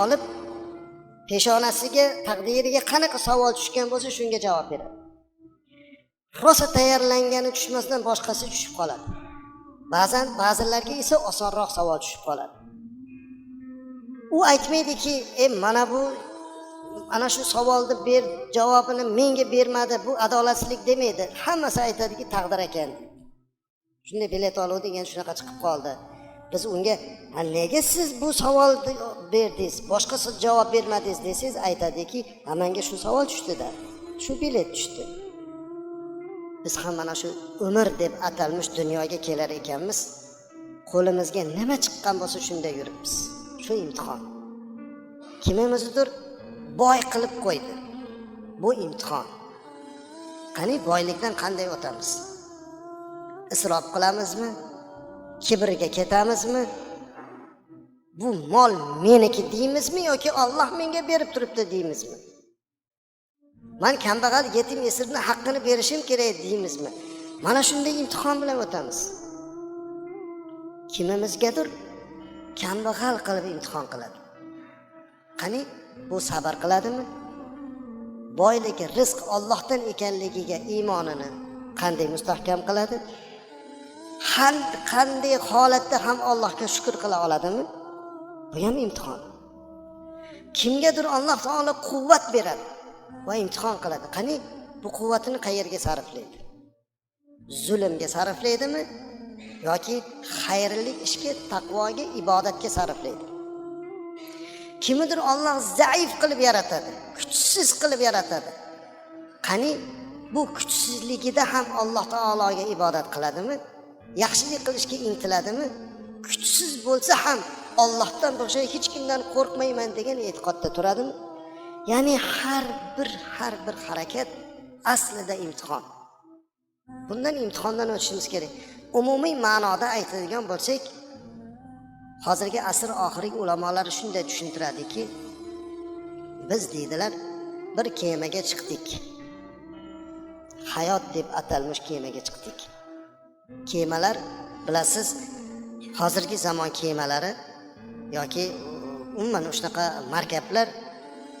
olib peshonasiga, taqdiriga qanaqa savol tushgan bo'lsa shunga javob beradi. Rosa tayyorlangani tushmasdan boshqasi tushib qoladi. Ba'zilarga esa osonroq savol tushib qoladi. U aytmaydiki, mana bu ana shu savolni ber, javobini menga bermadi, bu adolatsizlik demaydi. Hammasi aytadiki, taqdir ekan. Shunday bilet oluvdik, endi shunaqa chiqib qoldi. Biz unga nega siz bu savolni berdingiz, boshqasi javob bermadingiz desangiz, aytadiki, menga shu savol tushdi-da, shu bilet tushdi. Biz ham mana shu umr deb atalmish dunyoga kelar ekanmiz. Qo'limizga nima chiqqan bo'lsa shunday yuribmiz. Shu imtihon. Kimimizdir boy qilib qo'ydi. Bu imtihon. Qani boylikdan qanday o'tamiz? Isrof qilamizmi? Kibrga ketamizmi? Bu mol meniki deymizmi yoki Alloh menga berib turibdi deymizmi? Men kambag'al yetim yesirni haqqini berishim kerak deymizmi? Mana shunday imtihon bilan o'tamiz. Kimimizgadir kambag'al qilib imtihon qiladi. Qani bu sabr qiladimi? Boyligi, rizq Allohdan ekanligiga iymonini qanday mustahkam qiladi? Qanday holatda ham Allohga shukr qila oladimi? Bu ham imtihon. Kimgadir Alloh taolo quvvat beradi va imtihon qiladi. Qani bu quvvatini qayerga sarflaydi? Zulmga sarflaydimi yoki xayrli ishga, taqvoga, ibodatga sarflaydi? Kimidir Alloh zaif qilib yaratadi, kuchsiz qilib yaratadi. Qani bu kuchsizligida ham Alloh taologa ibodat qiladimi? Yaxshilik qilishga intiladimi? Kuchsiz bo'lsa ham Allohdan boshqa hech kimdan qo'rqmayman degan e'tiqodda turadimi? Ya'ni har bir harakat aslida imtihon. Bundan imtihondan o'tishimiz kerak. Umumiy ma'noda aytadigan bo'lsak, hozirgi asr oxirgi ulamolar shunday tushuntiradiki, biz deydilar, bir kemaga chiqdik. Hayot deb atalmish kemaga chiqdik. Kemalar, bilasiz, hozirgi zamon kemalari yoki umuman shunaqa markablar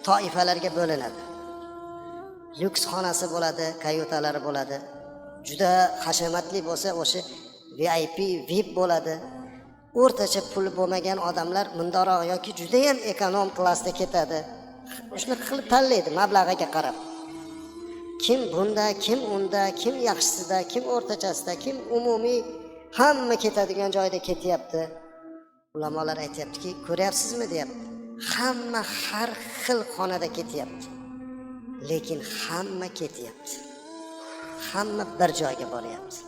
toifalarga bo'linadi. Lyuks xonasi bo'ladi, kayutalari bo'ladi. Juda hashamatli bo'lsa, o'sha VIP, VIP bo'ladi. O'rtacha pul bo'lmagan odamlar mundoq yoki juda ham ekonom klassda ketadi. Shunaqa qilib tanlaydi mablag'iga qarab. Kim bunda, kim unda, kim yaxshisida, kim o'rtachasida, kim umumiy, hamma ketadigan joyda ketyapti. Ulamolar aytayaptiki, ko'ryapsizmi deyapti. Hamma har xil xonada ketyapti. Lekin hamma ketyapti. Hamma bir joyga boryapti.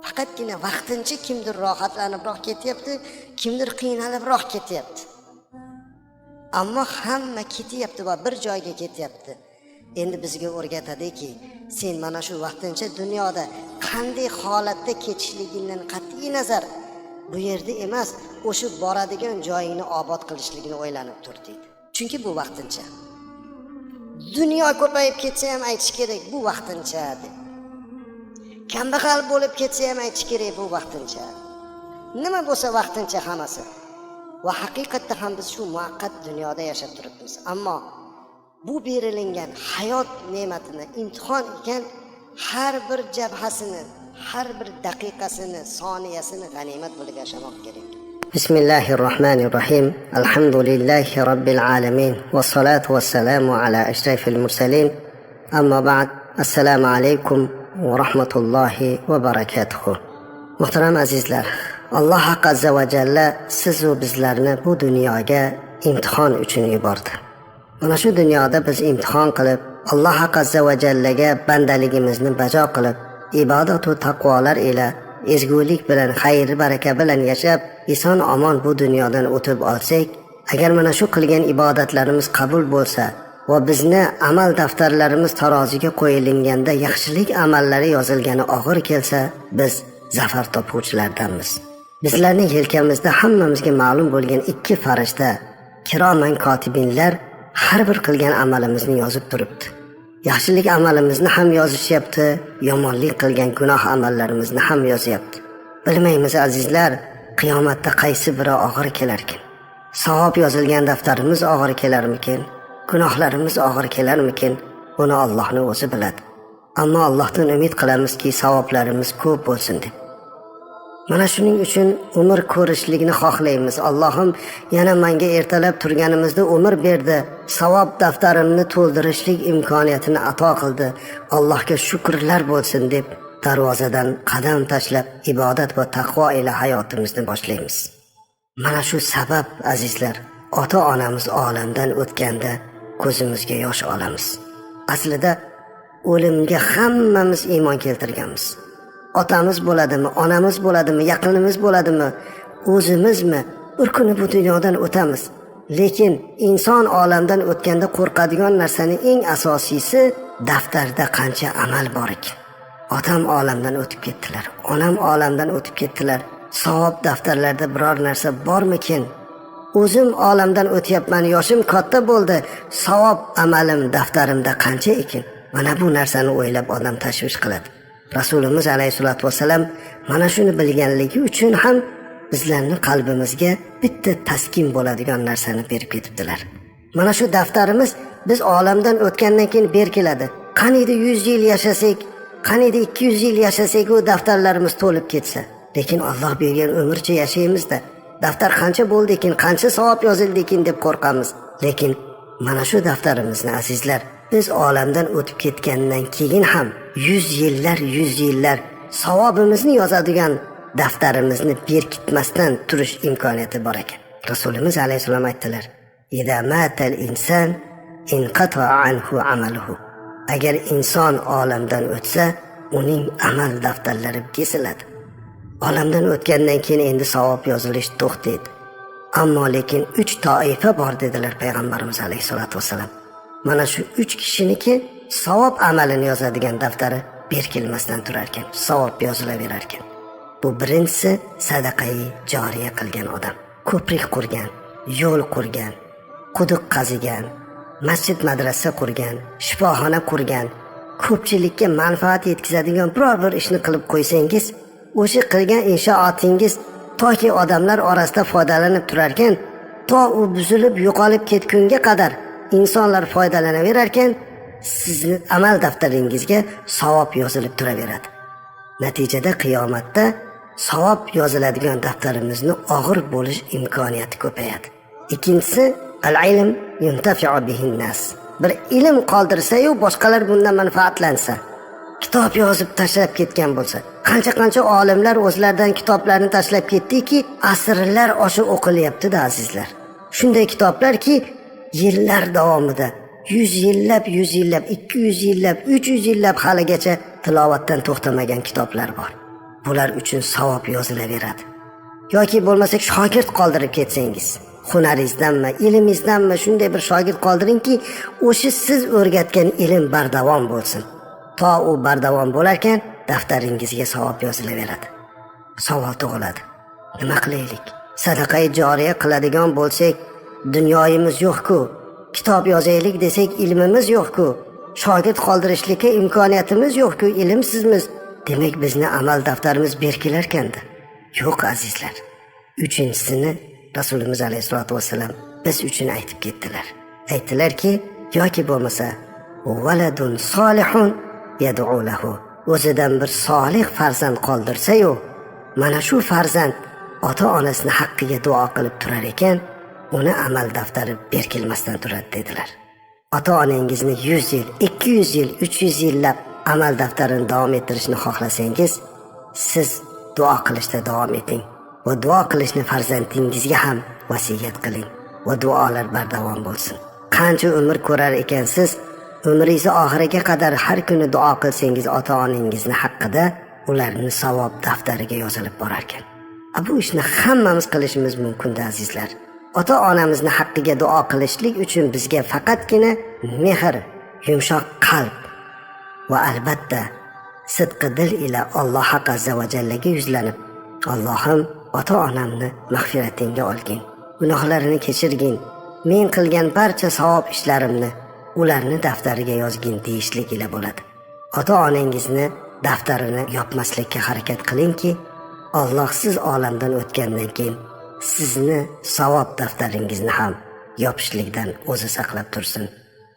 Faqatgina vaqtincha kimdir rohatlanibroq ketyapti, kimdir qiynalibroq ketyapti. Ammo hamma ketyapti va bir joyga ketyapti. Endi bizga o'rgatadiki, sen mana shu vaqtincha dunyoda qanday holatda ketishligidan qat'iy nazar bu yerda emas, o'sha boradigan joyingni obod qilishligini o'ylanib tur deydi. Chunki bu vaqtincha. Dunyo ko'payib ketsa ham aytish kerak, bu vaqtincha deb. Kambag'al bo'lib ketsa ham aytish kerak, bu vaqtincha. Nima bo'lsa vaqtincha hammasi. Va haqiqatda ham biz shu muvaqqat dunyoda yashab turibmiz. Ammo bu berilingan hayot ne'matini imtihon ekan, har bir jabhasini, har bir daqiqasini, soniyasini g'animat bo'lib yashamoq kerak. Bismillahirrohmanirrohim. Alhamdulillahi robbil alamin va salatu vassalamu ala ashrafil mursalin. Amma ba'd. Assalomu alaykum va rahmatullohi va barakatuh. Muhtaram azizlar, Alloh azza va jalla siz va bizlarni bu dunyoga imtihon uchun yubordi. Mana shu dunyoda biz imtihon qilib, Alloh azza va jallaga bandaligimizni bajo qilib, ibodat va taqvolar ila, ezgulik bilan, xayr baraka bilan yashab, eson omon bu dunyodan o'tib olsak, agar mana shu qilgan ibodatlarimiz qabul bo'lsa va bizni amal daftarlarimiz taroziga qo'yilganda yaxshilik amallari yozilgani og'ir kelsa, biz zafar topuvchilardanmiz. Bizlarning yelkamizda hammamizga ma'lum bo'lgan ikki farishta, kiroman kotibinlar har bir qilgan amalimizni yozib turibdi. Yaxshilik amalimizni ham yozishyapti, yomonlik qilgan gunoh amallarimizni ham yozyapti. Bilmaymiz azizlar, qiyomatda qaysi biri og'ir kelar ekan. Savob yozilgan daftarimiz og'ir kelarmikin? Gunohlarimiz og'ir kelarmikin? Buni Allohning o'zi biladi. Ammo Allohdan umid qilamizki, savoblarimiz ko'p bo'lsin deb. Mana shuning uchun umr ko'rishlikni xohlaymiz. Allohim yana menga ertalab turganimizda umr berdi. Savob daftarimni to'ldirishlik imkoniyatini ato qildi. Allohga shukrlar bo'lsin deb darvozadan qadam tashlab ibodat va taqvo ila hayotimizni boshlaymiz. Mana shu sabab azizlar, ota-onamiz olamdan o'tganda ko'zimizga yosh olamiz. Aslida o'limga hammamiz iymon keltirganmiz. Otamiz bo'ladimi, onamiz bo'ladimi, yaqinimiz bo'ladimi, o'zimizmi bir kuni bu dunyodan o'tamiz. Lekin inson olamdan o'tganda qo'rqadigan narsaning eng asosiysi daftarda qancha amal bor ekan. Otam olamdan o'tib ketdilar, onam olamdan o'tib ketdilar. Savob daftarlarda biror narsa bormikin? O'zim olamdan o'tyapman, yoshim katta bo'ldi. Savob amalim daftarimda qancha ekan? Mana bu narsani o'ylab odam tashvish qiladi. Rasulimiz alayhisolatu vasallam mana shuni bilganligi uchun ham bizlarning qalbimizga bitta taskin bo'ladigan narsani berib ketibdilar. Mana shu daftarimiz biz olamdan o'tgandan keyin berkiladi. Qaniydi 100 yil yashasak, qaniydi 200 yil yashasak, u daftarlarimiz to'lib ketsa. Lekin Alloh bergan umrcha yashaymiz-da. Daftar qancha bo'ldi ekan, qancha savob yozildi ekan deb qo'rqamiz. Lekin mana shu daftarimizni azizlar, biz olamdan o'tib ketgandan keyin ham 100 yillar savobimizni yozadigan daftarimizni berkitmasdan turish imkoniyati bor ekan. Rasulimiz alayhisalom aytdilar: "Idza matal inson inqata anhu amaluhu." Agar inson olamdan o'tsa, uning amal daftarlari kesiladi. Olamdan o'tgandan keyin endi savob yozilish to'xtaydi. Ammo lekin 3 toifa bor dedilar payg'ambarimiz alayhisolatu vasallam. Mana shu 3 kishiniki savob amalini yozadigan daftari berkilmasdan turar ekan, savob yozilaverar ekan. Bu birinchisi sadaqai joriya qilgan odam. Ko'prik qurgan, yo'l qurgan, quduq qazigan, masjid madrasa qurgan, shifoxona qurgan, ko'pchilikka manfaat yetkazadigan biror bir ishni qilib qo'ysangiz, o'sha qilgan inshootingiz toki odamlar orasida foydalanib turar ekan, to u buzilib yo'qolib ketgunga qadar insonlar foydalanaverar ekan, sizni amal daftaringizga savob yozilib turaveradi. Natijada qiyomatda savob yoziladigan daftarimizni og'ir bo'lish imkoniyati ko'payadi. Ikkinchisi al-ilm yuntafi'u bihin nas. Bir ilm qoldirsa-yu boshqalar bundan manfaatlansa, kitob yozib tashlab ketgan bo'lsa, qancha olimlar o'zlaridan kitoblarni tashlab ketdiki, asrlar osha o'qilyapti-da azizlar. Shunday kitoblarki, yillar davomida 100 yillab, 200 yillab, 300 yillab haligacha tilovatdan to'xtamagan kitoblar bor. Bular uchun savob yozilaveradi. Yoki bo'lmasa shogird qoldirib ketsangiz, hunaringizdanmi, ilmingizdanmi shunday bir shogird qoldiringki, o'sha siz o'rgatgan ilm bardavom bo'lsin. To u bardavom bo'larkan, daftaringizga savob yozilaveradi. Savol tug'iladi. Nima qilaylik? Sadaqai joriya qiladigan bo'lsak, dunyoyimiz yo'q-ku. Kitob yozaylik desak, ilmimiz yo'q-ku. Shogird qoldirishlikka imkoniyatimiz yo'q-ku, ilmsizmiz. Demak, bizni amal daftarimiz berkilar ekanda. Yo'q azizlar. Uchinchisini Rasulimiz alayhisolatu vasallam biz uchun aytib ketdilar. Aytdilarki, yoki bo'lmasa, valadun solihun yad'u lahu. O'zidan bir solih farzand qoldirsa-yu, mana shu farzand ota-onasini haqqiga duo qilib turar ekan, uni amal daftari berkilmasdan turadi dedilar. Ota-onangizni 100 yil, 200 yil, 300 yillab amal daftarini davom ettirishni xohlasangiz, siz duo qilishda davom eting va duo qilishni farzandingizga ham vasiyat qiling va duolar bardavom bo'lsin. Qancha umr ko'rar ekansiz, umringiz oxiriga qadar har kuni duo qilsangiz ota-onangizni haqqida, ularning savob daftariga yozilib borar ekan. Bu ishni hammamiz qilishimiz mumkin-da azizlar. Ota-onamizni haqqiga duo qilishlik uchun bizga faqatgina mehr, yumshoq qalb va albatta sidqi dil ila Alloh azza va jallaga yuzlanib, Allohim ota-onamni mag'firatingga olgin, gunohlarini kechirgin, men qilgan barcha savob ishlarimni ularni daftariga yozgin deyishlik ila bo'ladi. Ota-onangizni daftarini yopmaslikka harakat qilingki, Alloh siz olamdan o'tgandan keyin sizni savob daftaringizni ham yopishlikdan o'zi saqlab tursin.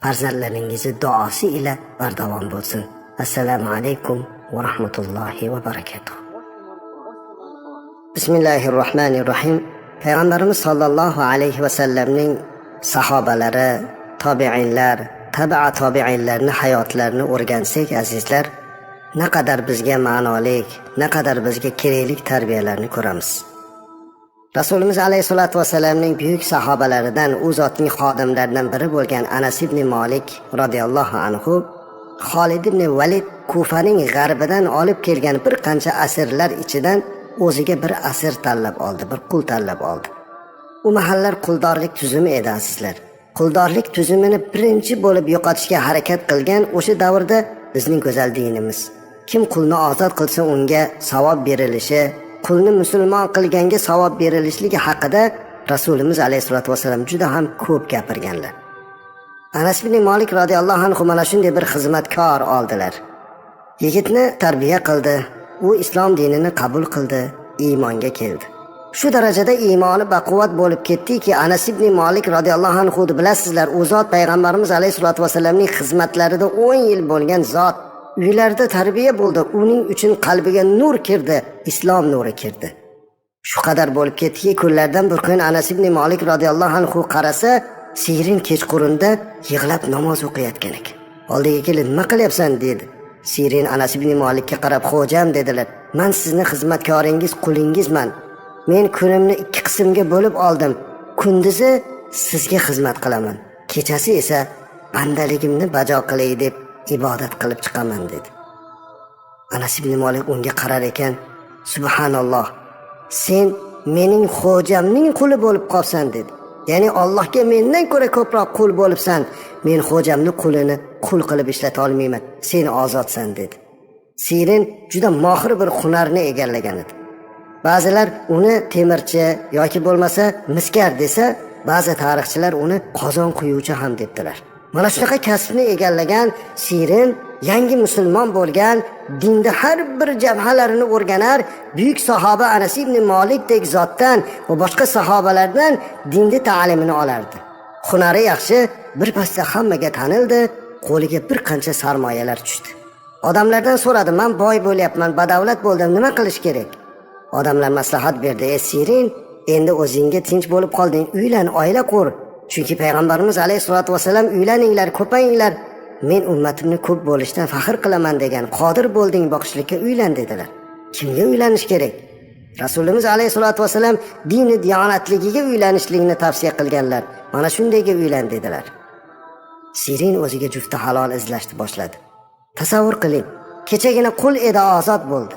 Farzandlaringizni duosi ila bardavom bo'lsin. Assalomu alaykum va rahmatullohi va barakatuh. Bismillahirrohmanirrohim. Payg'ambarimiz sollallohu alayhi va sallamning sahobalari, tobiinlar, tabi'inlarning hayotlarini o'rgansak azizlar, naqadar bizga ma'nolik, naqadar bizga kerakli tarbiyalarni ko'ramiz. Rasulimiz alayhisolatu vasallamning buyuk sahobalaridan, u zotning xodimlaridan biri bo'lgan Anas ibn Malik radhiyallohu anhu Xolid ibn Valid Kufaning g'arbidan olib kelgan bir qancha asirlar ichidan o'ziga bir asir tanlab oldi, bir qul tanlab oldi. U mahallar quldorlik tuzumi edi azizlar. Quldorlik tuzumini birinchi bo'lib yo'qotishga harakat qilgan o'sha davrda bizning go'zal dinimiz. Kim qulni ozod qilsa unga savob berilishi, qulni musulmon qilganga savob berilishligi haqida Rasulimiz alayhisolatu vasallam juda ham ko'p gapirganlar. Anas ibn Malik radhiyallohu anhu mana shunday bir xizmatkor oldilar. Yigitni tarbiya qildi, u islom dinini qabul qildi, iymonga keldi. Shu darajada iymoni baquvvat bo'lib ketdiki, Anas ibn Malik radhiyallohu anhu bilasizlar, u zot payg'ambarimiz alayhisolatu vasallamning xizmatlarida 10 yil bo'lgan zot. Uylarda tarbiya bo'ldi, uning uchun qalbiga nur kirdi, islom nuri kirdi. Shu qadar bo'lib ketdiki, kunlardan bir kun Anas ibn Malik radhiyallohu anhu qarasa, Sirin kechqurunda yig'lab namoz o'qiyotgan ekan. Oldiga kelib, "Nima qilyapsan?" dedi. Sirin Anas ibn Malikka qarab, "Xo'jam," dedilar. "Men sizni xizmatkoringiz, qulingizman. Men kunimni 2 qismga bo'lib oldim. Kunduzi sizga xizmat qilaman, kechasi esa bandaligimni bajo qilay deb ibodat qilib chiqaman," dedi. Anas ibn Malik unga qarar ekan, "Subhanalloh, sen mening xo'jamning quli bo'lib qolsan," dedi. Ya'ni Allohga mendan ko'ra ko'proq qul bo'libsan. Men xo'jamni qulini qul qilib ishlata olmayman. Sen ozodsan, dedi. Sirin juda mohir bir hunarni egallagan edi. Ba'zilar uni temirchi yoki bo'lmasa miskar desa, ba'zi tarixchilar uni qozon quyuvchi ham debdilar. Mana shunaqa kasbni egallagan Sirin yangi musulmon bo'lgan, dinda har bir jabhalarini o'rganar, buyuk sahoba Anas ibn Malikdek zotdan va boshqa sahobalardan dinda ta'limini olardi. Hunari yaxshi, birpasda hammaga tanildi, qo'liga bir qancha sarmoyalar tushdi. Odamlardan so'radi, "Men boy bo'lyapman, badavlat bo'ldim, nima qilish kerak?" Odamlar maslahat berdi, "Ey Sirin, endi o'zingga tinch bo'lib qolding, uylan, oila qur. Chunki payg'ambarimiz alayhisolatu vasallam uylaninglar, ko'payinglar. Men ummatimni ko'p bo'lishdan faxr qilaman degan, qodir bo'lding boqishlikka, uylan," dedilar. Kimga uylanish kerak? Rasulimiz alayhisolatu vasallam dini diyonatligiga uylanishlikni tavsiya qilganlar. Mana shundayga uylan dedilar. Sirin o'ziga jufti halol izlashni boshladi. Tasavvur qiling, kechagina qul edi, ozod bo'ldi.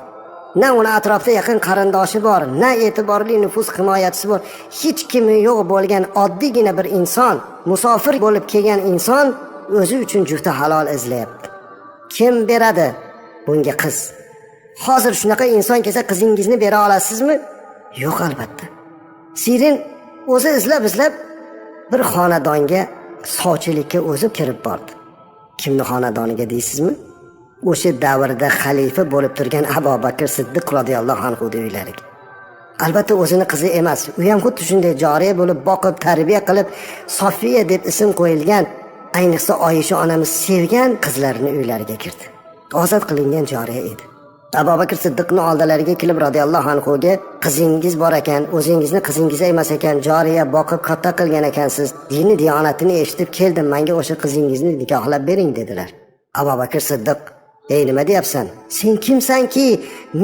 Na uni atrofda yaqin qarindoshi bor, na e'tiborli nufuz himoyachisi bor, hech kimi yo'q bo'lgan oddiygina bir inson, musofir bo'lib kelgan inson o'zi uchun jufti halol izlayapti. Kim beradi bunga qiz? Hozir shunaqa inson kelsa qizingizni bera olasizmi? Yo'q, albatta. Sirin o'zi izlab bir xonadonga sovchilikka o'zi kirib bordi. Kimni xonadoniga deysizmi? O'sha davrda xalifa bo'lib turgan Abu Bakr Siddiq radhiyallohu anhu uylariga. Albatta o'zini qizi emas, u ham xuddi shunday joriya bo'lib boqib, tarbiya qilib, Sofiya deb ism qo'yilgan, ayniqsa Oyisha onamiz sevgan qizlarini uylariga kirdi. Ozod qilingan joriya edi. Abu Bakr Siddiqning oldilariga kelib radhiyallohu anhuga, "Qizingiz bor ekan, o'zingizni qizingiz emas ekan, joriya boqib katta qilgan ekansiz. Dini diyonatini eshitib keldim, menga o'sha qizingizni nikohlab bering," dedilar. Abu Bakr Siddiq, "Ey, nima deyapsan? Sen kimsanki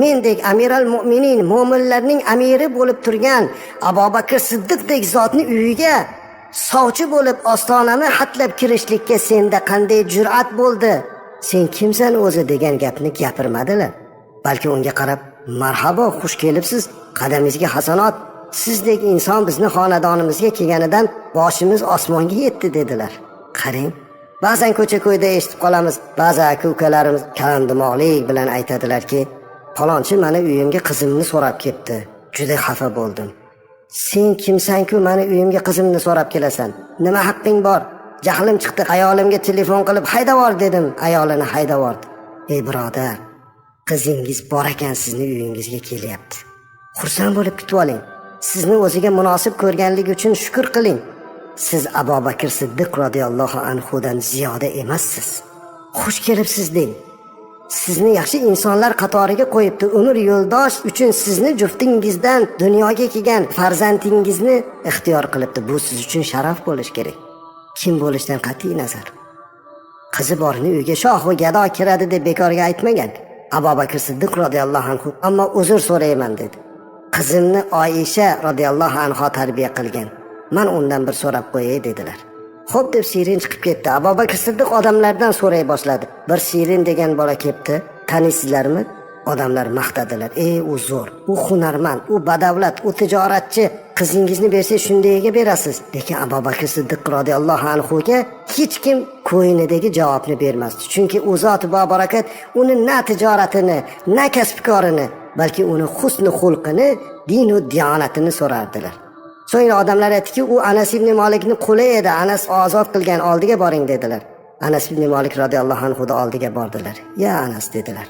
mendek amiral mu'minin, mo'minlarning amiri bo'lib turgan Abu Bakr Siddiqdek zotning uyiga sovchi bo'lib ostonani hatlab kirishlikka senda qanday jur'at bo'ldi? Sen kimsan o'zi?" degan gapni gapirmadilar. Balki unga qarab, "Marhabo, xush kelibsiz, qadamingizga hasanot. Sizdek inson bizni xonadonimizga kelganidan boshimiz osmonga yetdi," dedilar. Qarang, ba'zan ko'cha-ko'yda eshitib qolamiz, ba'zi aka-ukalarimiz kalandimoqlik bilan aytadilarki, "Falonchi meni uyimga qizimni so'rab kelibdi. Juda xafa bo'ldim." Sen kimsan-ku meni uyimga qizimni so'rab kelasan? Nima haqqing bor? Jahlim chiqdi, ayolimga telefon qilib haydavor dedim, ayolini haydavordi. Ey birodar, qizingiz bor ekan, sizni uyingizga kelyapti. Xursand bo'lib kutib oling. sizni o'ziga munosib ko'rganligi uchun shukr qiling. Siz Abu Bakr Siddiq radhiyallohu anhudan ziyoda emassiz. Xush kelibsiz deng. Sizni yaxshi insonlar qatoriga qo'yibdi. Umr yo'ldosh uchun sizni juftingizdan dunyoga kelgan farzandingizni ixtiyor qilibdi. Bu siz uchun sharaf bo'lish kerak. Kim bo'lishdan qat'iy nazar. Qizi borni uyga shoh va gado kiradi deb bekorga aytmagan. Abu Bakr Siddiq radhiyallohu anhu ammo uzr so'rayman dedi. Qizimni Oyisha radhiyallohu anha tarbiya qilgan. Men undan bir so'rab qo'yay dedilar. Xo'p deb Sirin chiqib ketdi. Abu Bakr Siddiq odamlardan so'ray boshladi. Bir Sirin degan bola kelibdi. Tanisizlarmi? Odamlar maqtadilar. U zo'r, u hunarmand, u badavlat, u tijoratchi. Qizingizni bersa shundayga berasiz. Lekin Abu Bakr Siddiq radhiyallohu anhu ga hech kim ko'yinidagi javobni bermasdi. Chunki u zot va barakat uni na tijoratini, na kasbkorini, balki uni husn xulqini, din va diyonatini so'rardilar. So'ngra odamlar aytdiki, u Anas ibn Malikning quli edi. Anas ozod qilgan, oldiga boring dedilar. Anas ibn Malik radhiyallohu anhu da oldiga bordilar. "Ya Anas" dedilar.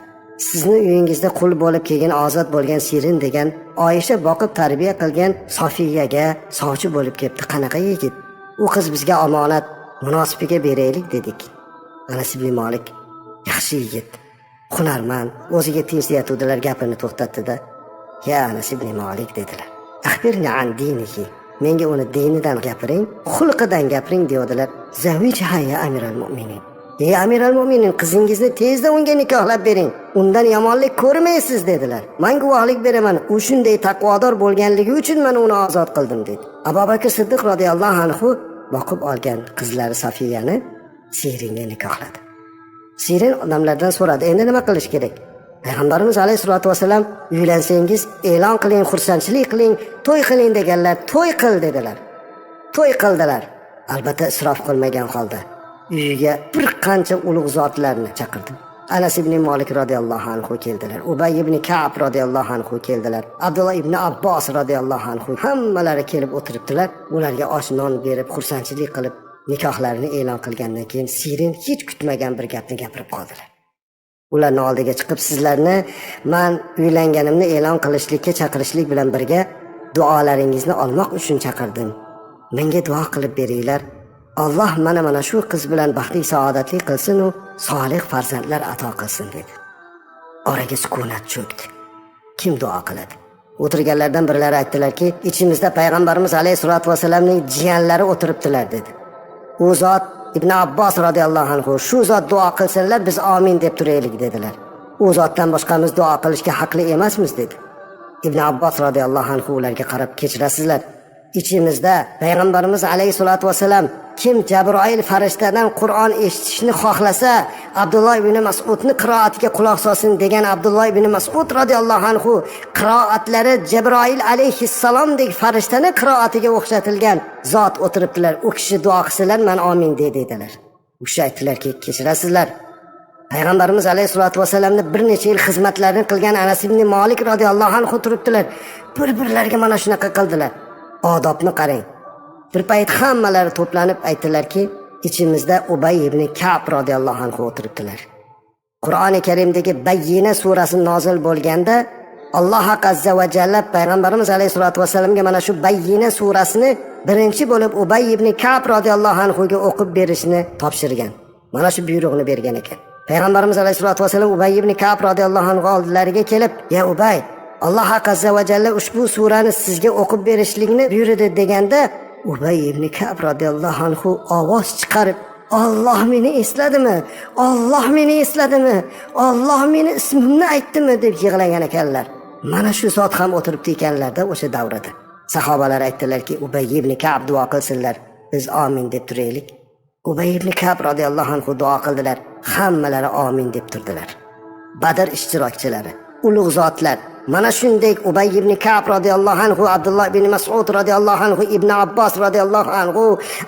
"Sizni uyingizda qul bo'lib kelgan, ozod bo'lgan Sirin degan Oyisha boqib tarbiya qilgan Sofiyaga sovchi bo'lib kelibdi. Qanaqa yigit? U qiz bizga omonat, munosibiga beraylik" dedik. Anas ibn Malik yaxshi yigit, hunarmand, o'ziga tinchlayotdilar, gapini to'xtatdi-da. "Ya Anas ibn Malik" dedilar. "Akhbirni an dinihi." Menga uni dinidan gapiring, xulqidan gapiring dedilar. "Zavijha ya Amiral Mu'minin." "Ey Amiral Mu'minin, qizingizni tezda unga nikohlab bering. Undan yomonlik ko'rmaysiz" dedilar. "Men guvohlik beraman, u shunday taqvodor bo'lganligi uchun men uni ozod qildim" dedi. Abu Bakr Siddiq radhiyallohu anhu boqib olgan qizlari Safiyani Siringa nikohladi. Sirin odamlardan so'radi, "Endi nima qilish kerak?" Payg'ambarimiz alayhisolatu vasallam "Uylansangiz e'lon qiling, xursandchilik qiling, to'y qiling" deganlar. "To'y qil" dedilar. To'y qildilar. Albatta isrof qilmagan holda. Uyiga bir qancha ulug' zotlarni chaqirdi. Anas ibn Malik radhiyallohu anhu keldilar. Ubay ibn Ka'b radhiyallohu anhu keldilar. Abdullah ibn Abbos radhiyallohu anhu hammalari kelib o'tiribdilar. Ularga osh non berib, xursandchilik qilib, nikohlarini e'lon qilgandan keyin Sirin hech kutmagan bir gapni gapirib qoldilar. Ularning oldiga chiqib, "Sizlarni men uylanganimni e'lon qilishlikka chaqirishlik bilan birga duolaringizni olmoq uchun chaqirdim. Menga duo qilib beringlar. Alloh mana shu qiz bilan baxtli saodatli qilsin u solih farzandlar ato qilsin" dedi. Oraga sukunat cho'kdi. Kim duo qiladi? O'tirganlardan birlari aytdilarki, "Ichimizda payg'ambarimiz alayhisolatu vasallamning jiyanlari o'tiribdilar" dedi. U zot Ibn Abbos radhiyallohu anhu "Shu zot duo qilsinlar, biz amin deb turaylik" dedilar. "U zotdan boshqamiz duo qilishga haqli emasmiz" dedi. Ibn Abbos radhiyallohu anhu ularga qarab, "Kechirasizlar, ichimizda payg'ambarimiz alayhisolatu vasallam kim Jabroil farishtadan Qur'on eshitishni xohlasa, Abdulloh ibn Mas'udni qiroatiga quloq solsin" degan Abdulloh ibn Mas'ud radhiyallohu anhu qiroatlari Jabroil alayhissalomdek farishtani qiroatiga o'xshatilgan zot o'tiribdilar. U kishi duo qilsalar, men amin dedilar. U kishi aytdilarki, "Kechirasizlar, payg'ambarimiz alayhisolatu vasallamni bir necha yil xizmatlarini qilgan Anas ibn Malik radhiyallohu anhu turibdilar. Bir-birlariga mana shunaqa qildilar. Odobni qarang." Bir payt hammalari to'planib aytdilarki, ichimizda Ubay ibn Ka'b radhiyallohu anhu o'tiribdilar. Qur'oni Karimdagi Bayyina surasi nozil bo'lganda Alloh azza va jalla payg'ambarimiz alayhisolatu vasallamga mana shu Bayyina surasini birinchi bo'lib Ubay ibn Ka'b radhiyallohu anhu ga o'qib berishni topshirgan. Mana shu buyruqni bergan ekan. Payg'ambarimiz alayhisolatu vasallam Ubay ibn Ka'b radhiyallohu anhu oldilariga kelib, "Ya Ubay, Alloh azza va jalla ushbu surani sizga o'qib berishlikni buyurdi" deganda, Ubay ibn Ka'b radhiyallohu anhu ovoz chiqarib, "Alloh meni esladimi? Alloh meni esladimi? Alloh meni ismimni aytdimi?" deb yig'lagan ekanlar. Mana shu zot ham o'tiribdi ekanlarda o'sha davrada. Sahobalar aytdilarki, "Ubay ibn Ka'b duo qilsinlar, biz amin deb turaylik." Ubay ibn Ka'b radhiyallohu anhu duo qildilar. Hammalari amin deb turdilar. Badr ishtirokchilari, ulug' zotlar, mana shunday Ubay ibn Ka'b radhiyallohu anhu, Abdullah ibn Mas'ud radhiyallohu anhu, Ibn Abbos radhiyallohu anhu,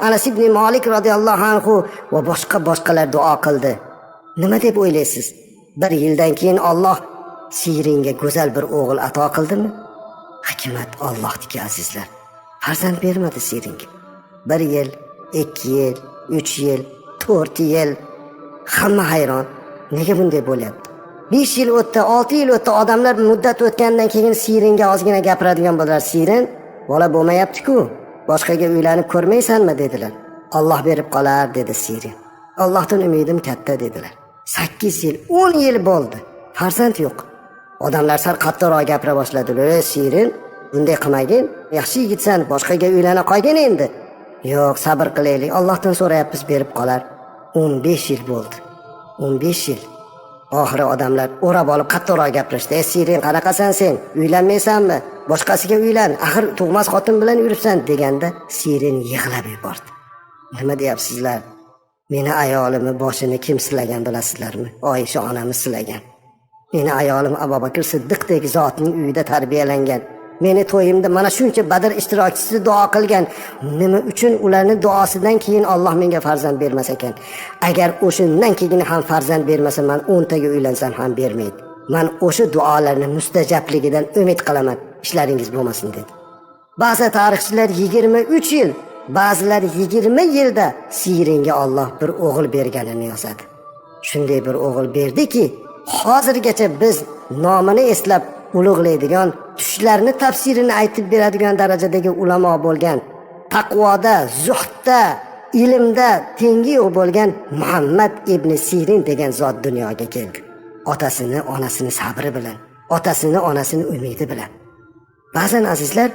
Anas ibn Malik radhiyallohu anhu va boshqalar duo qildi. Nima deb o'ylaysiz? Bir yildan keyin Alloh Siringa go'zal bir o'g'il ato qildimi? Hikmat Allohniki azizlar. Farzand bermadi Siringa. 1 yil, 2 yil, 3 yil, 4 yil. Hamma hayron. Nega bunday bo'lyapti? 5 yil o'tdi, 6 yil o'tdi, odamlar muddat o'tgandan keyin Siringa ozgina gapiradigan bo'ldilar. Sirin bola bo'lmayapti-ku, boshqaga uylanib ko'rmaysanmi dedilar. Alloh berib qolar dedi Sirin. Allohdan umidim katta dedilar. 8 yil, 10 yil bo'ldi. Farzand yo'q. Odamlar sal qattiqroq gapira boshladilar. Sirin, bunday qilmagin, yaxshi yigitsan, boshqaga uylana qolgin endi. Yo'q, sabr qilaylik, Allohdan so'rayapmiz, berib qolar. 15 yil bo'ldi. 15 yil. Oxiri odamlar o'rab olib qattiqroq gapirishdi. Sirin, qanaqasan sen? Uylanmaysanmi? Boshqasiga uylan. Axir tug'mas xotin bilan yuribsan deganda Sirin yig'lab yubordi. Nima deyapsizlar? Meni ayolimni boshini kim silagan bilasizlarmi? Oysha onamiz silagan. Meni ayolim Abu Bakr Siddiqdek zotning uyida tarbiyalangan. Meni to'yimda mana shuncha Badr ishtirokchisi duo qilgan. Nima uchun ularning duosidan keyin Alloh menga farzand bermas ekan? Agar o'shundan keyin ham farzand bermasa, men 10 taga uylansam ham bermaydi. Men o'sha duolarning mustajabligidan umid qilaman. Ishlaringiz bo'lmasin dedi. Ba'zi tarixchilar 23 yil, ba'zilar 20 yilda Siringa Alloh bir o'g'il berganini yozadi. Shunday bir o'g'il berdiki, hozirgacha biz nomini eslab ulug'laydigan, tushlarni tafsirini aytib beradigan darajadagi ulamo bo'lgan, taqvoda, zuhdda, ilmda tengi yo'q bo'lgan Muhammad ibn Sirin degan zot dunyoga keldi. Otasini, onasini sabri bilan, otasini, onasini umidi bilan. Ba'zan azizlar,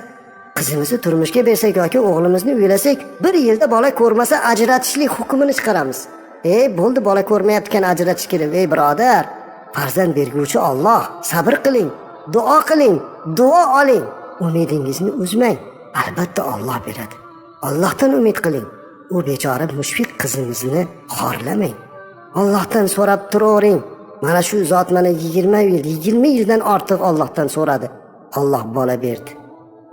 qizimizni turmushga bersak yoki o'g'limizni uylasak, 1 yilda bola ko'rmasa ajratishlik hukmini chiqaramiz. Bo'ldi, bola ko'rmayotgan ajratish kerak. Birodar, farzand berguvchi Alloh, sabr qiling, duo qiling, duo oling, umidingizni uzmang. Albatta Alloh beradi. Allohdan umid qiling. U bechora mushfiq qizingizni xorlamang. Allohdan so'rab turavering. Mana shu zot mana 20 yildan ortiq Allohdan so'radi. Alloh bola berdi.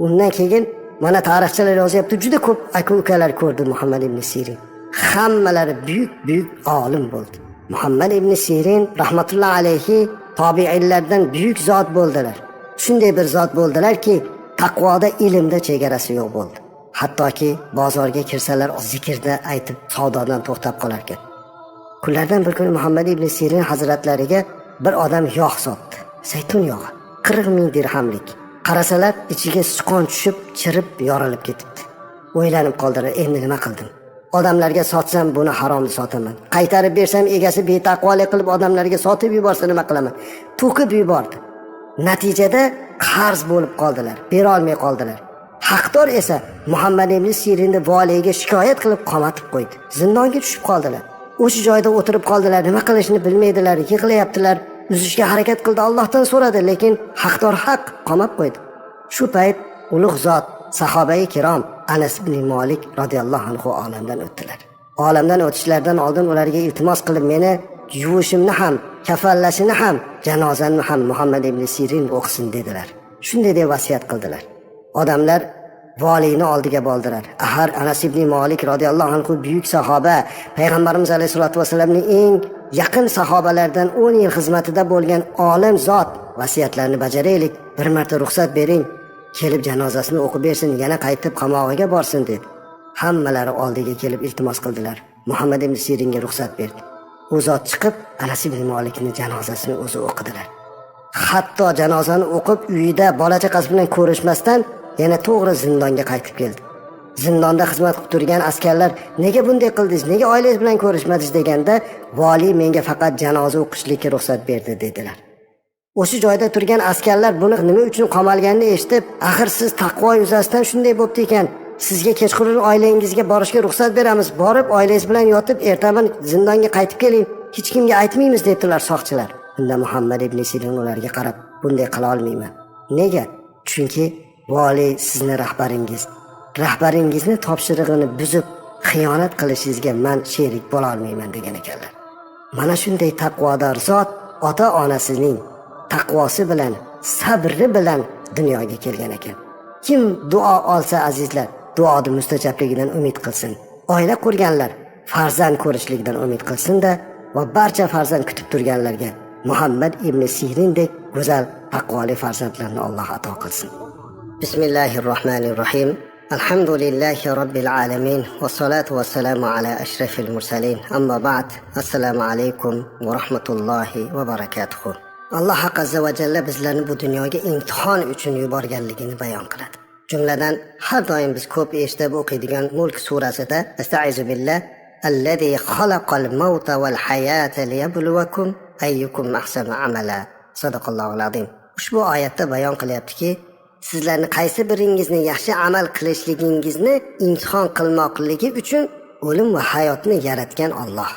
Undan keyin mana tarixchilar yozyapti, juda ko'p aka-ukalar ko'rdi Muhammad ibn Sirin. Hammalari buyuk olim bo'ldi. Muhammad ibn Sirin rahmatulloh alayhi tobiinlardan buyuk zot bo'ldilar. Shunday bir zot bo'ldilarki, taqvoda, ilmda chegarasi yo'q bo'ldi. Hattoki bozorga kirsalar zikrda aytib savdodan to'xtab qolar ekan. Kunlardan bir kun Muhammad ibn Sirin hazratlariga bir odam yog' sotdi. Zaytun yog'i, 40 ming dirhamlik. Qarasalar ichiga sichqon tushib, chirib, yorilib ketibdi. O'ylanib qoldilar, endi nima qildim? Odamlarga sotsam buni haromni sotaman. Qaytarib bersam egasi betaqvolik qilib odamlarga sotib yuborsa nima qilaman? To'kib yubordi. Natijada qarz bo'lib qoldilar, bera olmay qoldilar. Haqdor esa Muhammad ibn Sirinni valiga shikoyat qilib qamatib qo'ydi. Zindonga tushib qoldilar. O'sha joyda o'tirib qoldilar, nima qilishni bilmaydilar, yig'layaptilar. Uzishga harakat qildi, Allohdan so'radi, lekin haqdor haq qamab qo'ydi. Shu payt ulug' zot sahobai kirom Anas ibn Malik radhiyallohu anhu olamdan o'tdilar. Olamdan o'tishlaridan oldin ularga iltimos qilib, meni yuvishimni ham, kafallashini ham, janozamni ham Muhammad ibn Sirin o'qisin dedilar. Shunday deb vasiyat qildilar. Odamlar valini oldiga bo'ldilar. Ahar Anas ibn Malik radhiyallohu anhu buyuk sahoba, payg'ambarimiz alayhisolatu vasallamning eng yaqin sahobalardan 10 yil xizmatida bo'lgan olim zot, vasiyatlarni bajaraylik, bir marta ruxsat bering, kelib janozasini o'qib bersin, yana qaytib qamog'iga borsin dedi. Hammalari oldiga kelib iltimos qildilar. Muhammad ibn Siringa ruxsat berdi. U zot chiqib Anas ibn Malikning janozasini o'zi o'qidilar. Hatto janozani o'qib uyida bola chaqasi bilan ko'rishmasdan yana to'g'ri zindonga qaytib keldi. Zindonda xizmat qilib turgan askarlar, nega bunday qildingiz, nega oilangiz bilan ko'rishmadingiz deganda, vali menga faqat janoza o'qishlikka ruxsat berdi dedilar. O'sha joyda turgan askarlar buni nima uchun qamalganini eshitib, axir siz taqvo yuzasidan shunday bo'pti ekan, sizga kechqurun oilangizga borishga ruxsat beramiz, borib oilangiz bilan yotib ertaman zindonga qaytib keling, hech kimga aytmaymiz dedilar soqchilar. Unda Muhammad ibn Sirin ularga qarab, bunday qila olmayman. Nega? Chunki vali sizni rahbaringizni topshirig'ini buzib xiyonat qilishingizga men sherik bo'la olmayman degan ekanlar. Mana shunday taqvodor zot ota-onasining taqvosi bilan, sabri bilan dunyoga kelgan ekan. Kim duo olsa azizlar, duoning mustajabligidan umid qilsin. Oila qurganlar farzand ko'rishlikdan umid qilsin-da va barcha farzand kutib turganlarga Muhammad ibn Sirindek go'zal taqvoli farzandlarni Alloh ato qilsin. Bismillahirrohmanirrohim. Alhamdulillahi robbil alamin va salatu vassalamu ala ashrafil mursalin. Amma ba'd. Assalomu alaykum va rahmatullohi va barakatuh. Alloh azza va jalla bizlarni bu dunyoga imtihon uchun yuborganligini bayon qiladi. Jumladan har doim biz ko'p eshitib o'qiydigan Mulk surasida Estaizu billah allazi xalaqal mauta val hayata liyabluwakum ayyukum ahsanu amala. Sadaqallohul azim. Ushbu oyatda bayon qilyaptiki, sizlarni qaysi biringizni yaxshi amal qilishligingizni imtihon qilmoqligi uchun o'lim va hayotni yaratgan Alloh.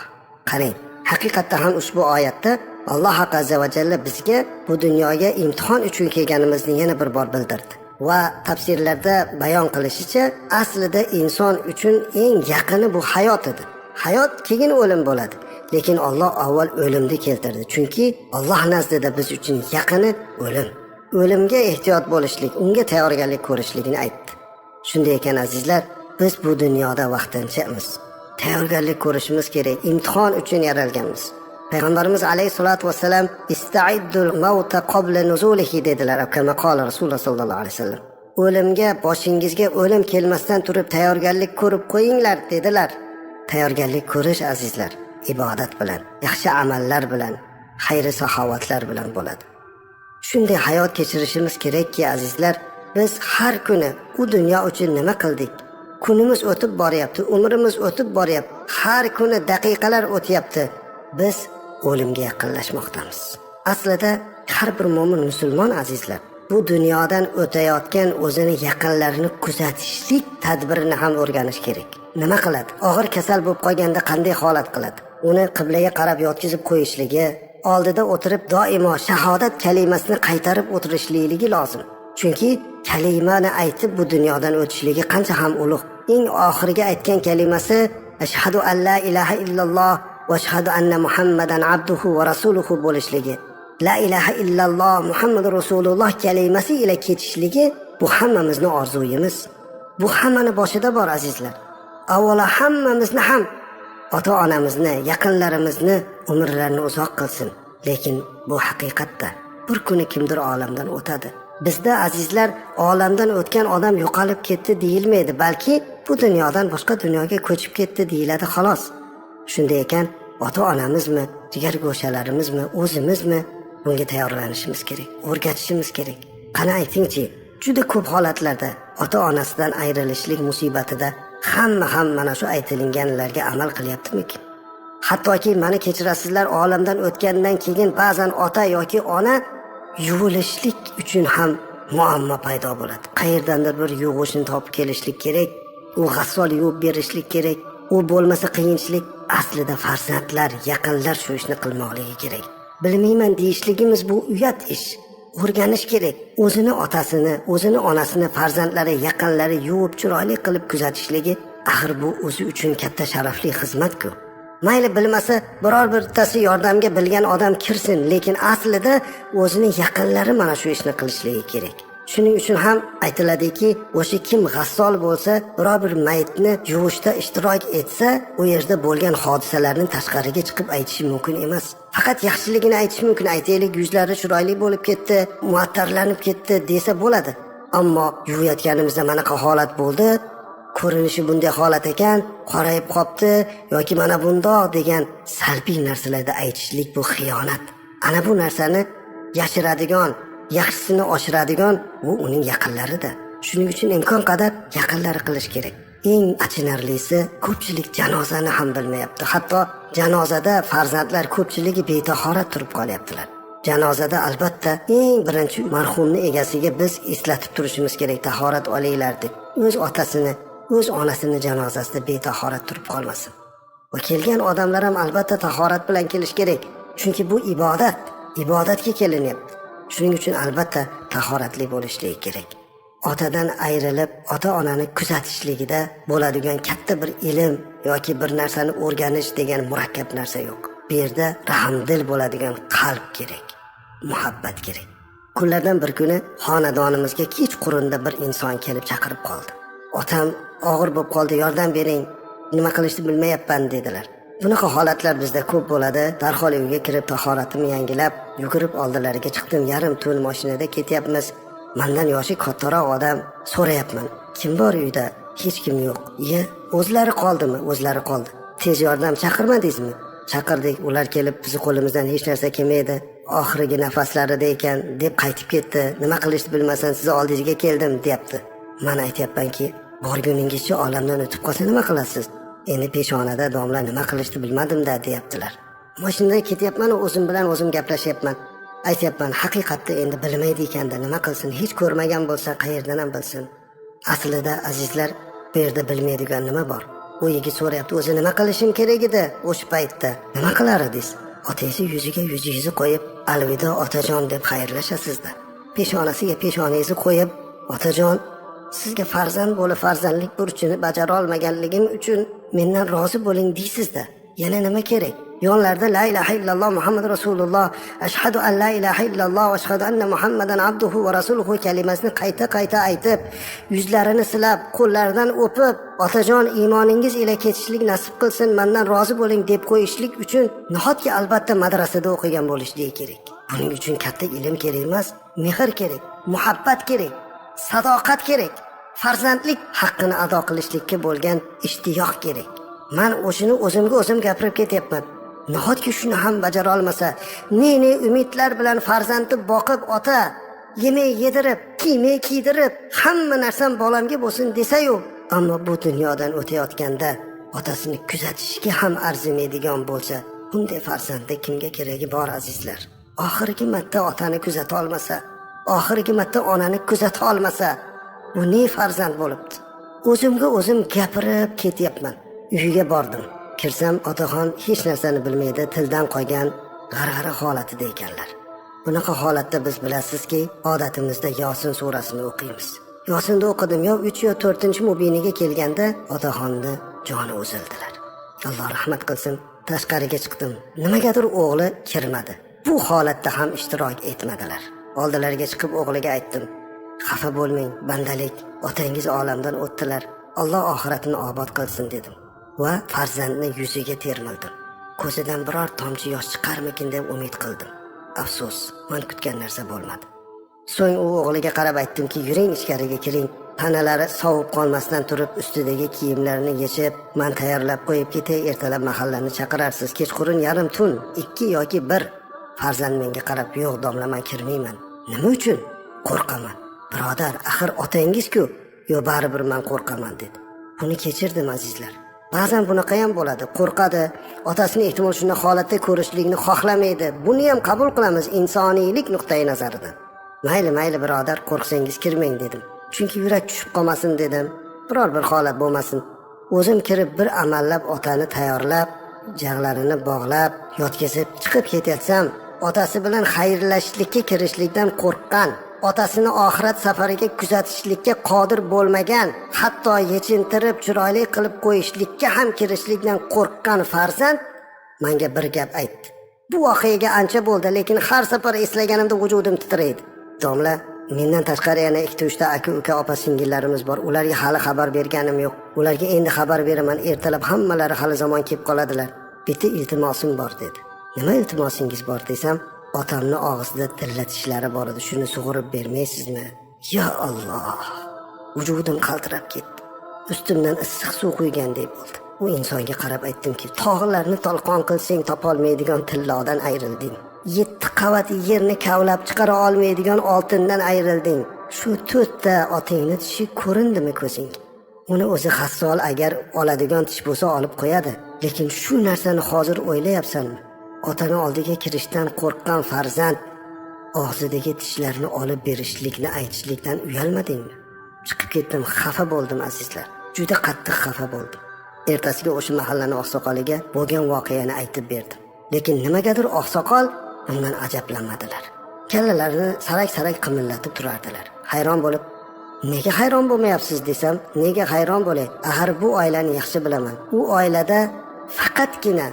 Qarang, haqiqatda ham ushbu oyatda Alloh azza va jalla bizga bu dunyoga imtihon uchun kelganimizni yana bir bor bildirdi. Va tafsirlarda bayon qilishicha, aslida inson uchun eng yaqini bu hayot edi. Hayot keyin o'lim bo'ladi. Lekin Alloh avval o'limni keltirdi. Chunki Alloh nazdida biz uchun yaqini o'lim. O'limga ehtiyot bo'lishlik, unga tayyorgarlik ko'rishligini aytdi. Shunday ekan azizlar, biz bu dunyoda vaqtinchamiz. Tayyorgarlik ko'rishimiz kerak. Imtihon uchun yaralganmiz. Payg'ambarimiz alayhisolatu vassalam ista'iddul mauta qabla nuzulihi dedilar. Kama qala Rasululloh sallallohu alayhi vasallam. O'limga boshingizga o'lim kelmasdan turib tayyorgarlik ko'rib qo'yinglar dedilar. Tayyorgarlik ko'rish azizlar ibodat bilan, yaxshi amallar bilan, xayri saxovatlar bilan bo'ladi. Shunday hayot kechirishimiz kerakki azizlar, biz har kuni u dunyo uchun nima qildik? Kunimiz o'tib boryapti, umrimiz o'tib boryapti. Har kuni daqiqalar o'tyapti. Biz o'limga yaqinlashmoqdamiz. Aslida har bir mo'min musulmon azizlar, bu dunyodan o'tayotgan o'zini yaqinlarini kuzatishlik tadbirini ham o'rganish kerak. Nima qiladi? Og'ir kasal bo'lib qolganda qanday holat qiladi? Uni qiblaga qarab yotkizib qo'yishligi, oldida o'tirib doimo shahodat kalimasini qaytarib o'tirishligi lozim. Chunki kalimani aytib bu dunyodan o'tishligi qancha ham ulug'. Eng oxirgi aytgan kalimasi ashhadu an la ilaha illalloh va ashhadu anna Muhammadan abduhu va rasuluhu bo'lishligi. La ilaha illalloh Muhammadur Rasululloh kalimasi ila ketishligi bu hammamizning orzuyimiz. Bu hammani boshida bor azizlar. Avvalo hammamizni ham ota-onamizni, yaqinlarimizni umrlarini uzoq qilsin. Lekin bu haqiqatda bir kuni kimdir olamdan o'tadi. Bizda azizlar olamdan o'tgan odam yo'qolib ketdi deyilmaydi, balki bu dunyodan boshqa dunyoga ko'chib ketdi deyiladi xolos. Shunday ekan, ota-onamizmi, jigar go'shalarimizmi, o'zimizmi bunga tayyorlanishimiz kerak, o'rgatishimiz kerak. Qani aytingchi, juda ko'p holatlarda ota-onasidan ayrilishlik musibatida hamma ham mana shu aytilinganlarga amal qilyaptimi-ki? Hattoki meni kechirasizlar, olamdan o'tgandan keyin ba'zan ota yoki ona yuvilishlik uchun ham muammo paydo bo'ladi. Qayerdandir bir yuvishni topib kelishlik kerak, u g'assol yuvib berishlik kerak. U bo'lmasa qiyinchilik. Aslida farzandlar, yaqinlar shu ishni qilmoqligi kerak. Bilmayman deyishligimiz bu uyat ish. O'rganish kerak. O'zini otasini, o'zini onasini, farzandlari, yaqinlari yuvib chiroyli qilib kuzatishligi axir bu o'zi uchun katta sharafli xizmat-ku. Mayli bilmasa biror birtasi yordamga bilgan odam kirsin, lekin aslida o'zini yaqinlari mana shu ishni qilishligi kerak. Shuning uchun ham aytiladiki, o'sha kim g'assol bo'lsa, biror bir mayitni yuvishda ishtirok etsa, u yerda bo'lgan hodisalarni tashqariga chiqib aytishi mumkin emas. Faqat yaxshiligini aytish mumkin. Aytaylik, yuzlari chiroyli bo'lib ketdi, muattarlanib ketdi desa bo'ladi. Ammo yuvayotganimizda manaqa holat bo'ldi, ko'rinishi bunday holat ekan, qorayib qopti yoki mana bundoq degan salbiy narsalarda aytishlik bu xiyonat. Ana bu narsani yashiradigan, yaxshisini oshiradigan u uning yaqinlarida. Shuning uchun imkon qadar yaqinlari qilish kerak. Eng achinarlisi, ko'pchilik janozani ham bilmayapti. Hatto janozada farzandlar ko'pchiligi betahorat turib qolyaptilar. Janozada albatta eng birinchi marhumning egasiga biz eslatib turishimiz kerak, tahorat olinglar deb. O'z otasini, o'z onasini janozasida betahorat turib qolmasin. Va kelgan odamlar ham albatta tahorat bilan kelish kerak. Chunki bu ibodat, ibodatga kelinyapti. Shuning uchun albatta tahoratli bo'lishligi kerak. Otadan ayrilib, ota-onani kuzatishligida bo'ladigan katta bir ilm yoki bir narsani o'rganish degan murakkab narsa yo'q. Bu yerda rahmdil bo'ladigan qalb kerak, muhabbat kerak. Kunlardan bir kuni xonadonimizga kechqurunda bir inson kelib chaqirib qoldi. Otam og'ir bo'lib qoldi, yordam bering, nima qilishni bilmayapman dedilar. Bunaqa holatlar bizda ko'p bo'ladi. Darhol uyga kirib tahoratimni yangilab, yugurib oldilariga chiqdim. Yarim tun mashinada ketyapmiz. Mendan yoshi kattaroq odam, so'rayapman. Kim bor uyda? Hech kim yo'q. O'zlari qoldimi? O'zlari qoldi. Tez yordam chaqirmadingizmi? Chaqirdik. Ular kelib, bizni qo'limizdan hech narsa kelmaydi. Oxirgi nafaslarida ekan deb qaytib ketdi. Nima qilishni bilmasam siz oldingizga keldim, deyapti. Men aytyapmanki, borguningizcha olamdan o'tib qolsa nima qilasiz? Endi peshonada domla nima qilishni bilmadim-da deyaptilar. Mashinada ketyapman, o'zim bilan o'zim gaplashyapman. Aytyapman, haqiqatda endi bilmaydi ekanda, nima qilsin? Hech ko'rmagan bo'lsa, qayerdan ham bilsin? Aslida azizlar, bu yerda bilmaydigan nima bor? U yigit so'rayapti, o'zi nima qilishim kerak edi o'sha paytda? Nima qilar edingiz? Otangiz yuziga yuzingizni qo'yib, alvido otajon deb xayrlashasizda. Peshonasiga peshonangizni qo'yib, otajon, sizga farzand bo'lib farzandlik burchini bajara olmaganligim uchun mendan rozi bo'ling deysizda. Yana nima kerak? Yonlarda la ilaha illalloh Muhammad rasululloh, ashhadu an la ilaha illalloh va ashhadu anna Muhammadan abduhu va rasuluhu kalimasini qayta aytib, yuzlarini silab, qo'llaridan o'pib, otajon iymoningiz ila ketishlik nasib qilsin, mendan rozi bo'ling deb qo'yishlik uchun nahotki albatta madrasada o'qigan bo'lishligi kerak. Buning uchun katta ilm kerak emas, mehr kerak, muhabbat kerak, sadoqat kerak, farzandlik haqqini ado qilishlikka bo'lgan ishtiyoq kerak. Men o'shini o'zimga o'zim gapirib ketyapman. Nahotki shuni ham bajara olmasa, ne umidlar bilan farzandni boqib ota, yemay yedirib, kiymay kiydirib, hamma narsam bolamga bo'lsin desa-yu, ammo bu dunyodan o'tayotganda otasini kuzatishga ham arzimaydigan bo'lsa, bunday farzandni kimga keragi bor azizlar? Oxirgi marta otani kuzata olmasa, oxirgi marta onani kuzata olmasa, bu ne farzand bo'libdi? O'zimga o'zim gapirib ketyapman. Uyiga bordim. Kirsam, otaxon hech narsani bilmaydi, tildan qolgan g'arg'ara holatida ekanlar. Bunaqa holatda biz bilasizki, odatimizda Yosin surasini o'qiymiz. Yosinda o'qidim, yo 3 yo 4-mubiniga kelganda otaxonni joni uzildilar. Alloh rahmat qilsin. Tashqariga chiqdim. Nimagadir o'g'li kirmadi. Bu holatda ham ishtirok etmadilar. Oldilariga chiqib o'g'liga aytdim. Xafa bo'lmang, bandalik, otangiz olamdan o'tdilar. Alloh oxiratini obod qilsin dedim. Va farzandni yuziga termildim. Ko'zidan biror tomchi yosh chiqarmikin deb umid qildim. Afsus, men kutgan narsa bo'lmadi. So'ng u o'g'liga qarab aytdimki, yuring ichkariga kiring. Panalari sovib qolmasdan turib, ustidagi kiyimlarini yechib, men tayyorlab qo'yib ketay, ertalab mahallani chaqirarsiz. Kechqurun yarim tun, 2 yoki 1. Farzand menga qarab, yo'q domla, men kirmayman. Nima uchun? Qo'rqaman. Birodar, axir otangiz-ku. Yo'q, baribir men qo'rqaman dedi. Buni kechirdim azizlar. Ba'zan bunaqa ham bo'ladi. Qo'rqadi, otasini ehtimol shunday holatda ko'rishlikni xohlamaydi. Buni ham qabul qilamiz insoniylik nuqtai nazaridan. Mayli birodar, qo'rqsangiz kirmang dedim. Chunki yurak tushib qolmasin dedim. Biror bir holat bo'lmasin. O'zim kirib bir amallab otani tayyorlab, jag'larini bog'lab, yotkizib chiqib ketatsam, otasi bilan xayrlashishlikka kirishlikdan qo'rqqan, otasini oxirat safariga kuzatishlikka qodir bo'lmagan, hatto yechintirib chiroyli qilib qo'yishlikka ham kirishlikdan qo'rqqan farzand menga bir gap aytdi. Bu voqeaga ancha bo'ldi, lekin har safar eslaganimda vujudim titraydi. Domla, mendan tashqari yana 2-3 ta aka-uka, opa-singillarimiz bor. Ularga hali xabar berganim yo'q. Ularga endi xabar beraman. Ertalab hammalari hali zamon kelib qoladilar. Bitta iltimosim bor dedi. Nima iltimosingiz bor desam, otamni og'zida tillatishlari bor edi. Shuni sug'urib bermaysizmi? Ya Alloh. Vujudim qaltirab ketdi. Ustimdan issiq suv quygandek bo'ldi. U insonga qarab aytdimki, tog'larni tolqon qilsang topolmaydigan tillodan ayrilding. 7 qavat yerni kavlab chiqara olmaydigan oltindan ayrilding. Shu 4 ta otangni tishi ko'rindimi ko'zingga? Uni o'zi hassol agar oladigan tish bo'lsa olib qo'yadi. Lekin shu narsani hozir o'ylayapsanmi? Otani oldiga kirishdan qo'rqqan farzand og'zidagi tishlarni olib berishlikni aytishlikdan uyalmadingmi? Chiqib ketdim, xafa bo'ldim azizlar. Juda qattiq xafa bo'ldim. Ertasiga o'sha mahallani oqsoqoliga bo'lgan voqeani aytib berdim. Lekin nimagadir oqsoqol bundan ajablanmadilar. Kallalarini sarak-sarak qimillatib turardilar. Hayron bo'lib, "Nega hayron bo'lmayapsiz?" desam, "Nega hayron bo'lay? Axir bu oilani yaxshi bilaman. U oilada faqatgina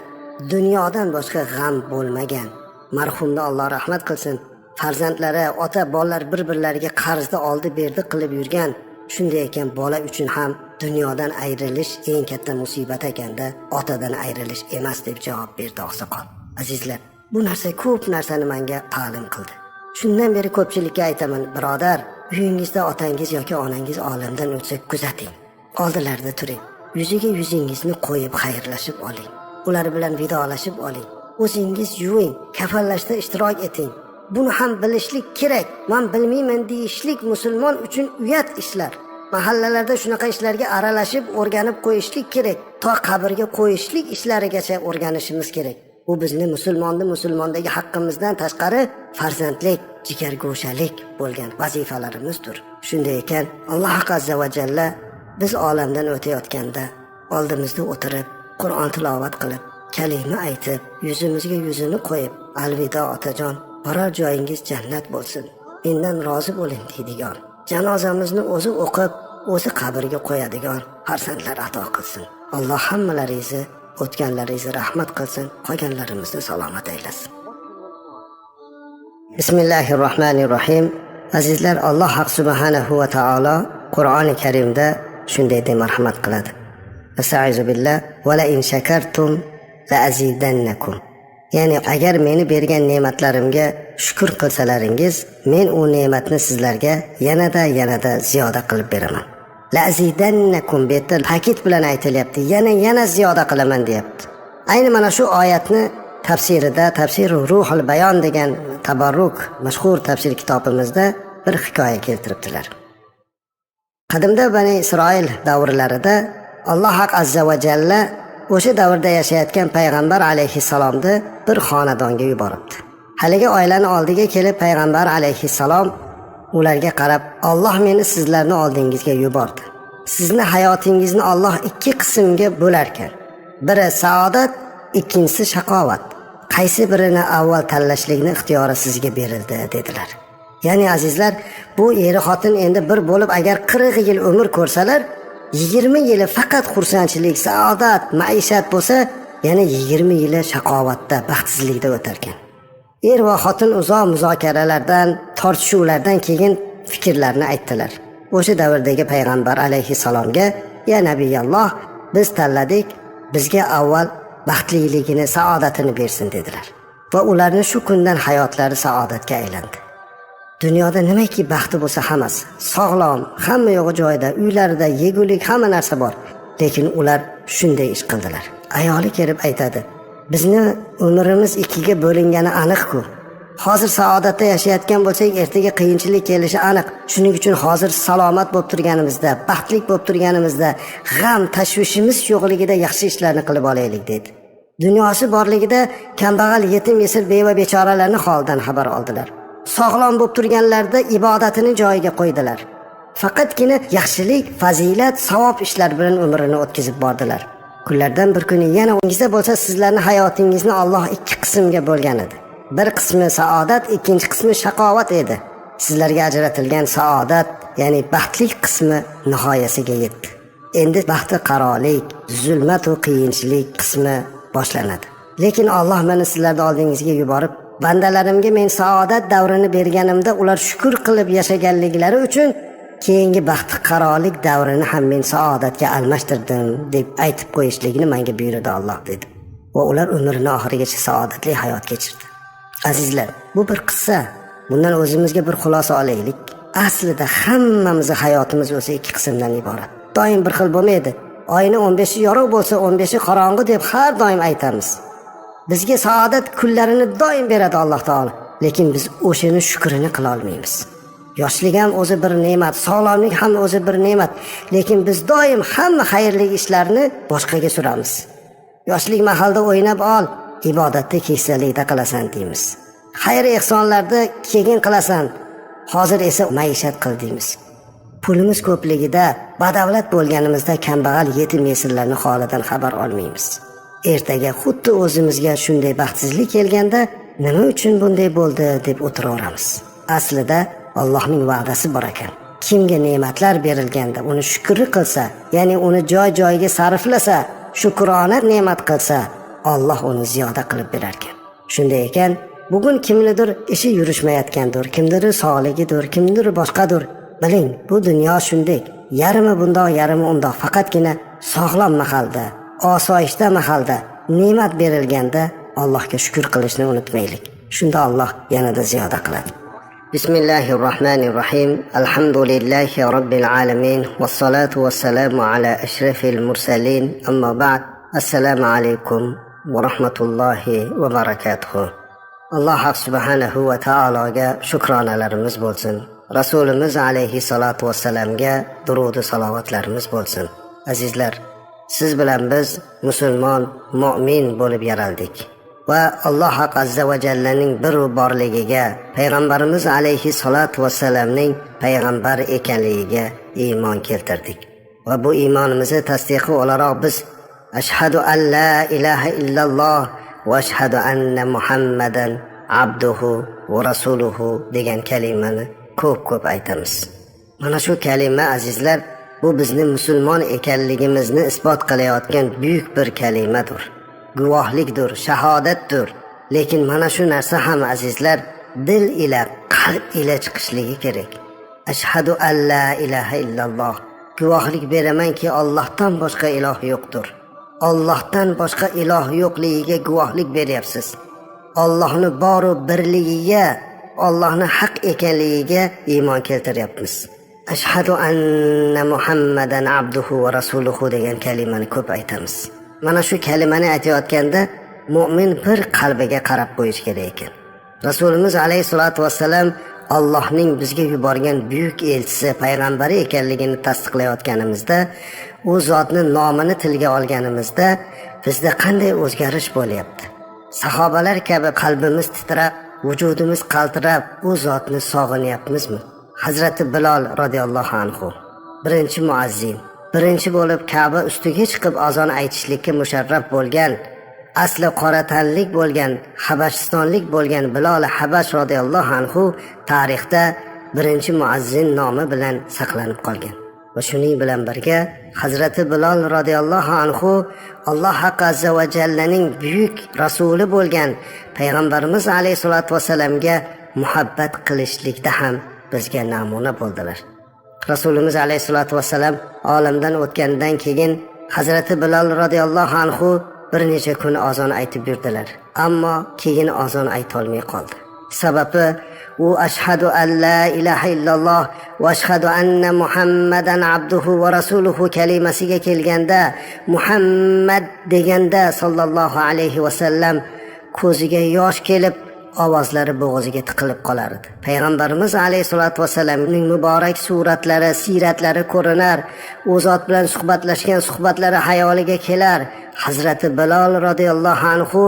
dunyodan boshqa g'am bo'lmagan. Marhumni Alloh rahmat qilsin. Farzandlari, ota, bolalar bir-birlariga qarzni oldi-berdi qilib yurgan. Shunday ekan, bola uchun ham dunyodan ayrilish eng katta musibat ekanda, otadan ayrilish emas" deb javob berdi oqsoqol. Azizlar, bu narsa ko'p narsani menga ta'lim qildi. Shundan beri ko'pchilikka aytaman, birodar, uyingizda otangiz yoki onangiz olamdan o'tsa kuzating. Oldilarida turing. Yuziga yuzingizni qo'yib xayrlashib oling. Ular bilan vidolashib oling. O'zingiz yuving, kafanlashda ishtirok eting. Buni ham bilishlik kerak. Men bilmayman deyishlik musulmon uchun uyat ishlar. mahallalarda shunaqa ishlarga aralashib o'rganib qo'yishlik kerak. To qabrga qo'yishlik ishlarigacha o'rganishimiz kerak. Bu bizni musulmondagi haqqimizdan tashqari farzandlik, jigargo'shalik bo'lgan vazifalarimizdir. Shunday ekan, Alloh azza va jalla biz olamdan o'tayotganda oldimizda o'tirib, Qur'on tilovat qilib, kalima aytib, yuzimizga yuzini qo'yib, alvido otajon, borar joyingiz jannat bo'lsin, mendan rozi bo'ling deydigan, janozamizni o'zi o'qib, o'zi qabrga qo'yadigan farzandlar ato qilsin. Alloh hammalaringizni, o'tganlaringizni rahmat qilsin, qolganlarimizni salomat aylasin. Bismillahirrohmanirrohim. Azizlar, Alloh subhanahu va taolo Qur'oni Karimda shunday deb marhamat qiladi. Astagfiru billah va la in shakartum la azidannakum. Ya'ni agar meni bergan ne'matlarimga shukr qilsalaringiz, men u ne'matni sizlarga yanada ziyoda qilib beraman. La azidannakum betal ta'kid bilan aytilyapti. Yana ziyoda qilaman deyapti. Ayni mana shu oyatni tafsirida, Tafsirur Ruhul Bayon degan tabarruk mashhur tafsir kitobimizda bir hikoya keltiribdilar. Qadimda Bani Isroil davrlarida Alloh azza va jalla o'sha davrda yashayotgan payg'ambar alayhissalomni bir xonadonga yuboribdi. Haligi oilani oldiga kelib payg'ambar alayhissalom ularga qarab, Alloh meni sizlarni oldingizga yubordi. Sizni hayotingizni Alloh ikki qismga bo'lar ekan. Biri saodat, ikkinchisi shaqovat. Qaysi birini avval tanlashlikni ixtiyori sizga berildi dedilar. Ya'ni azizlar, bu eri xotin endi bir bo'lib agar 40 yil umr ko'rsalar, 20 yili faqat xursandchilik, saodat, maishat bo'lsa, yana 20 yili shaqovatda, baxtsizlikda o'tar ekan. Er va xotin uzoq muzokaralardan, tortishuvlardan keyin fikrlarni aytdilar. O'sha davrdagi payg'ambar alayhissalomga: "Ya Nabiyalloh, biz tanladik, bizga avval baxtliligini, saodatini bersin" dedilar. Va ularni shu kundan hayotlari saodatga aylandi. Dunyoda nimaki baxti bo'lsa hammasi, sog'lom, hamma yo'g'i joyida, uylarida yegulik, hamma narsa bor. Lekin ular shunday ish qildilar. Ayoli kelib aytadi: "Bizni umrimiz ikkiga bo'lingani aniq-ku. Hozir saodatda yashayotgan bo'lsak, ertaga qiyinchilik kelishi aniq. Shuning uchun hozir salomat bo'lib turganimizda, baxtli bo'lib turganimizda, g'am, tashvishimiz yo'qligida yaxshi ishlarni qilib olaylik" dedi. Dunyosi borligida kambag'al, yetim, yesir, beva, bechoralarning holidan xabar oldilar. Sog'lom bo'lib turganlarda ibodatini joyiga qo'ydilar. Faqatgina yaxshilik, fazilat, savob ishlar bilan umrini o'tkazib bordilar. Kunlardan bir kuni yana o'ngizda bo'lsa, sizlarning hayotingizni Alloh ikki qismga bo'lgan edi. Bir qismi saodat, ikkinchi qismi shaqovat edi. Sizlarga ajratilgan saodat, ya'ni baxtlik qismi nihoyasiga yetdi. Endi baxti qarolik, zulmat va qiyinchilik qismi boshlanadi. Lekin Alloh meni sizlarning oldingizga yuborib, bandalarimga men saodat davrini berganimda ular shukr qilib yashaganliklari uchun keyingi baxti qarolik davrini ham men saodatga almashtirdim deb aytib qo'yishligini menga buyurdi Alloh dedi. Va ular umrining oxirigacha saodatli hayot kechirdi. Azizlar, bu bir qissa. Bundan o'zimizga bir xulosa olaylik. Aslida hammamizning hayotimiz o'sha ikki qismdan iborat. Doim bir xil bo'lmaydi. Oyning 15i yorug' bo'lsa, 15i qorong'i deb har doim aytamiz. Bizga saodat kunlarini doim beradi Alloh taolo, lekin biz o'shani shukrini qila olmaymiz. Yoshlik ham o'zi bir ne'mat, sog'lomlik ham o'zi bir ne'mat, lekin biz doim hamma xayrli ishlarni boshqaga suramiz. Yoshlik mahalda o'ynab ol, ibodatda keksalikda qilasan deymiz. Xayr ehsonlarda keyin qilasan, hozir esa maishat qil deymiz. Pulimiz ko'pligida, badavlat bo'lganimizda kambag'al, yetim, yesirlarning holidan xabar olmaymiz. Ertaga xuddi o'zimizga shunday baxtsizlik kelganda, nima uchun bunday bo'ldi deb o'tiraveramiz. Aslida Allohning va'dasi bor ekan. Kimga ne'matlar berilganda uni shukr qilsa, ya'ni uni joy-joyiga sarflasa, shukrona ne'mat qilsa, Alloh uni ziyoda qilib berar ekan. Shunday ekan, bugun kimnidir ishi yurishmayotgandir, kimdir sog'ligidir, kimdir boshqadir. Biling, bu dunyo shunday. Yarimi bundoq, yarimi undoq. Faqatgina sog'lom mahalda, osoyishta mahalda ne'mat berilganda Allohga shukr qilishni unutmaylik. Shunda Alloh yanada ziyoda qiladi. Bismillahirrohmanirrohim. Alhamdulillahi robbil alamin. Vassalatu vassalamu ala ashrafil mursalin. Amma ba'd. Assalomu alaykum va rahmatullohi va barakatuh. Alloh subhanahu va taologa shukronalarimiz bo'lsin. Rasulimiz alayhissalatu vassalamga durud-u salovatlarimiz bo'lsin. Azizlar, siz bilan biz musulmon, mu'min bo'lib yaraldik va Alloh azza va jallaning bir borligiga, payg'ambarimiz alayhissalatu vassalamning payg'ambar ekanligiga iymon keltirdik. Va bu iymonimizni tasdiqi o'laroq biz ashhadu an la ilaha illalloh va ashhadu anna Muhammadan abduhu va rasuluhu degan kalimani ko'p aytamiz. Mana shu kalima azizlar, bu bizni musulmon ekanligimizni isbot qilayotgan buyuk bir kalimadir. Guvohlikdir, shahodatdir. Lekin mana shu narsa ham azizlar dil ila, qalb ila chiqishligi kerak. Ashhadu an la ilaha illalloh. Guvohlik beramanki Allohdan boshqa iloh yo'qdir. Allohdan boshqa iloh yo'qligiga guvohlik beryapsiz. Allohning boru birligiga, Allohning haq ekanligiga iymon keltiryapmiz. Ashhadu anna Muhammadan abduhu va rasuluhu degan kalimani ko'p aytamiz. Mana shu kalimani aytayotganda mu'min bir qalbiga qarab qo'yish kerak ekan. Rasulimiz alayhisolatu vassalam Allohning bizga yuborgan buyuk elchisi, payg'ambari ekanligini tasdiqlayotganimizda, u zotning nomini tilga olganimizda bizda qanday o'zgarish bo'lyapti? Sahobalar kabi qalbimiz titrab, vujudimiz qaltirab, u zotni sog'inyapmizmi? Hazrati Bilol radhiyallohu anhu, birinchi muazzin, birinchi bo'lib Ka'ba ustiga chiqib azon aytishlikka musharraf bo'lgan, asli qora tanlik bo'lgan, habashistonlik bo'lgan Bilol Habash radhiyallohu anhu tarixda birinchi muazzin nomi bilan saqlanib qolgan. Va shuning bilan birga Hazrati Bilol radhiyallohu anhu Alloh azza va jallaning buyuk rasuli bo'lgan payg'ambarimiz alayhisolatu vasallamga muhabbat qilishlikda ham bizga namuna bo'ldilar. Rasulimiz alayhisolatu vasallam olamdan o'tgandan keyin Hazrati Bilol radhiyallohu anhu bir necha kun azon aytib yurdilar. Ammo keyin azon ayta olmay qoldi. Sababi u ashhadu an la ilaha illalloh va ashhadu anna Muhammadan abduhu va rasuluhu kalimasiga kelganda, Muhammad deganda sallallohu alayhi va sallam ko'ziga yosh kelib, ovozlari bo'g'ziga tiqilib qolar edi. Payg'ambarimiz alayhisolatu vasallamning muborak suratlari, siratlari ko'rinar, u zot bilan suhbatlashgan suhbatlari hayoliga kelar. Hazrati Bilol radhiyallohu anhu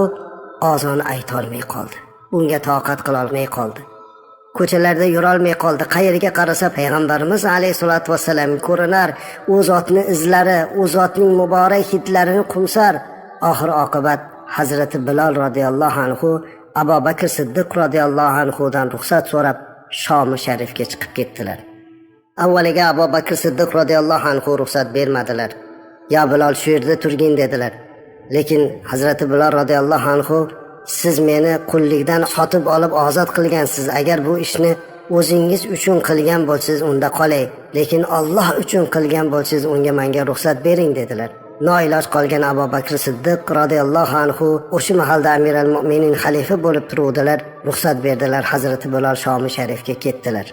azon ayta olmay qoldi. Bunga toqat qila olmay qoldi. Ko'chalarda yura olmay qoldi. Qayerga qarasa payg'ambarimiz alayhisolatu vasallam ko'rinar, u zotning izlari, u zotning muborak hidlarini qumsar. Oxir oqibat Hazrati Bilol radhiyallohu anhu Abu Bakr Siddiq radhiyallohu anhudan ruxsat so'rab Shom sharifga chiqib ketdilar. Avvaliga Abu Bakr Siddiq radhiyallohu anhu ruxsat bermadilar. "Ya Bilol, shu yerda turgin" dedilar. Lekin Hazrati Bilol radhiyallohu anhu, "Siz meni qullikdan sotib olib ozod qilgansiz. Agar bu ishni o'zingiz uchun qilgan bo'lsangiz unda qolay. Lekin Alloh uchun qilgan bo'lsangiz unga menga ruxsat bering" dedilar. Noiloj qolgan Abu Bakr Siddiq radhiyallohu anhu o'sha mahalda Amiral Mu'minin xalifa bo'lib turuvdilar. Ruxsat berdilar. Hazrati Bilol Shom sharifga ketdilar.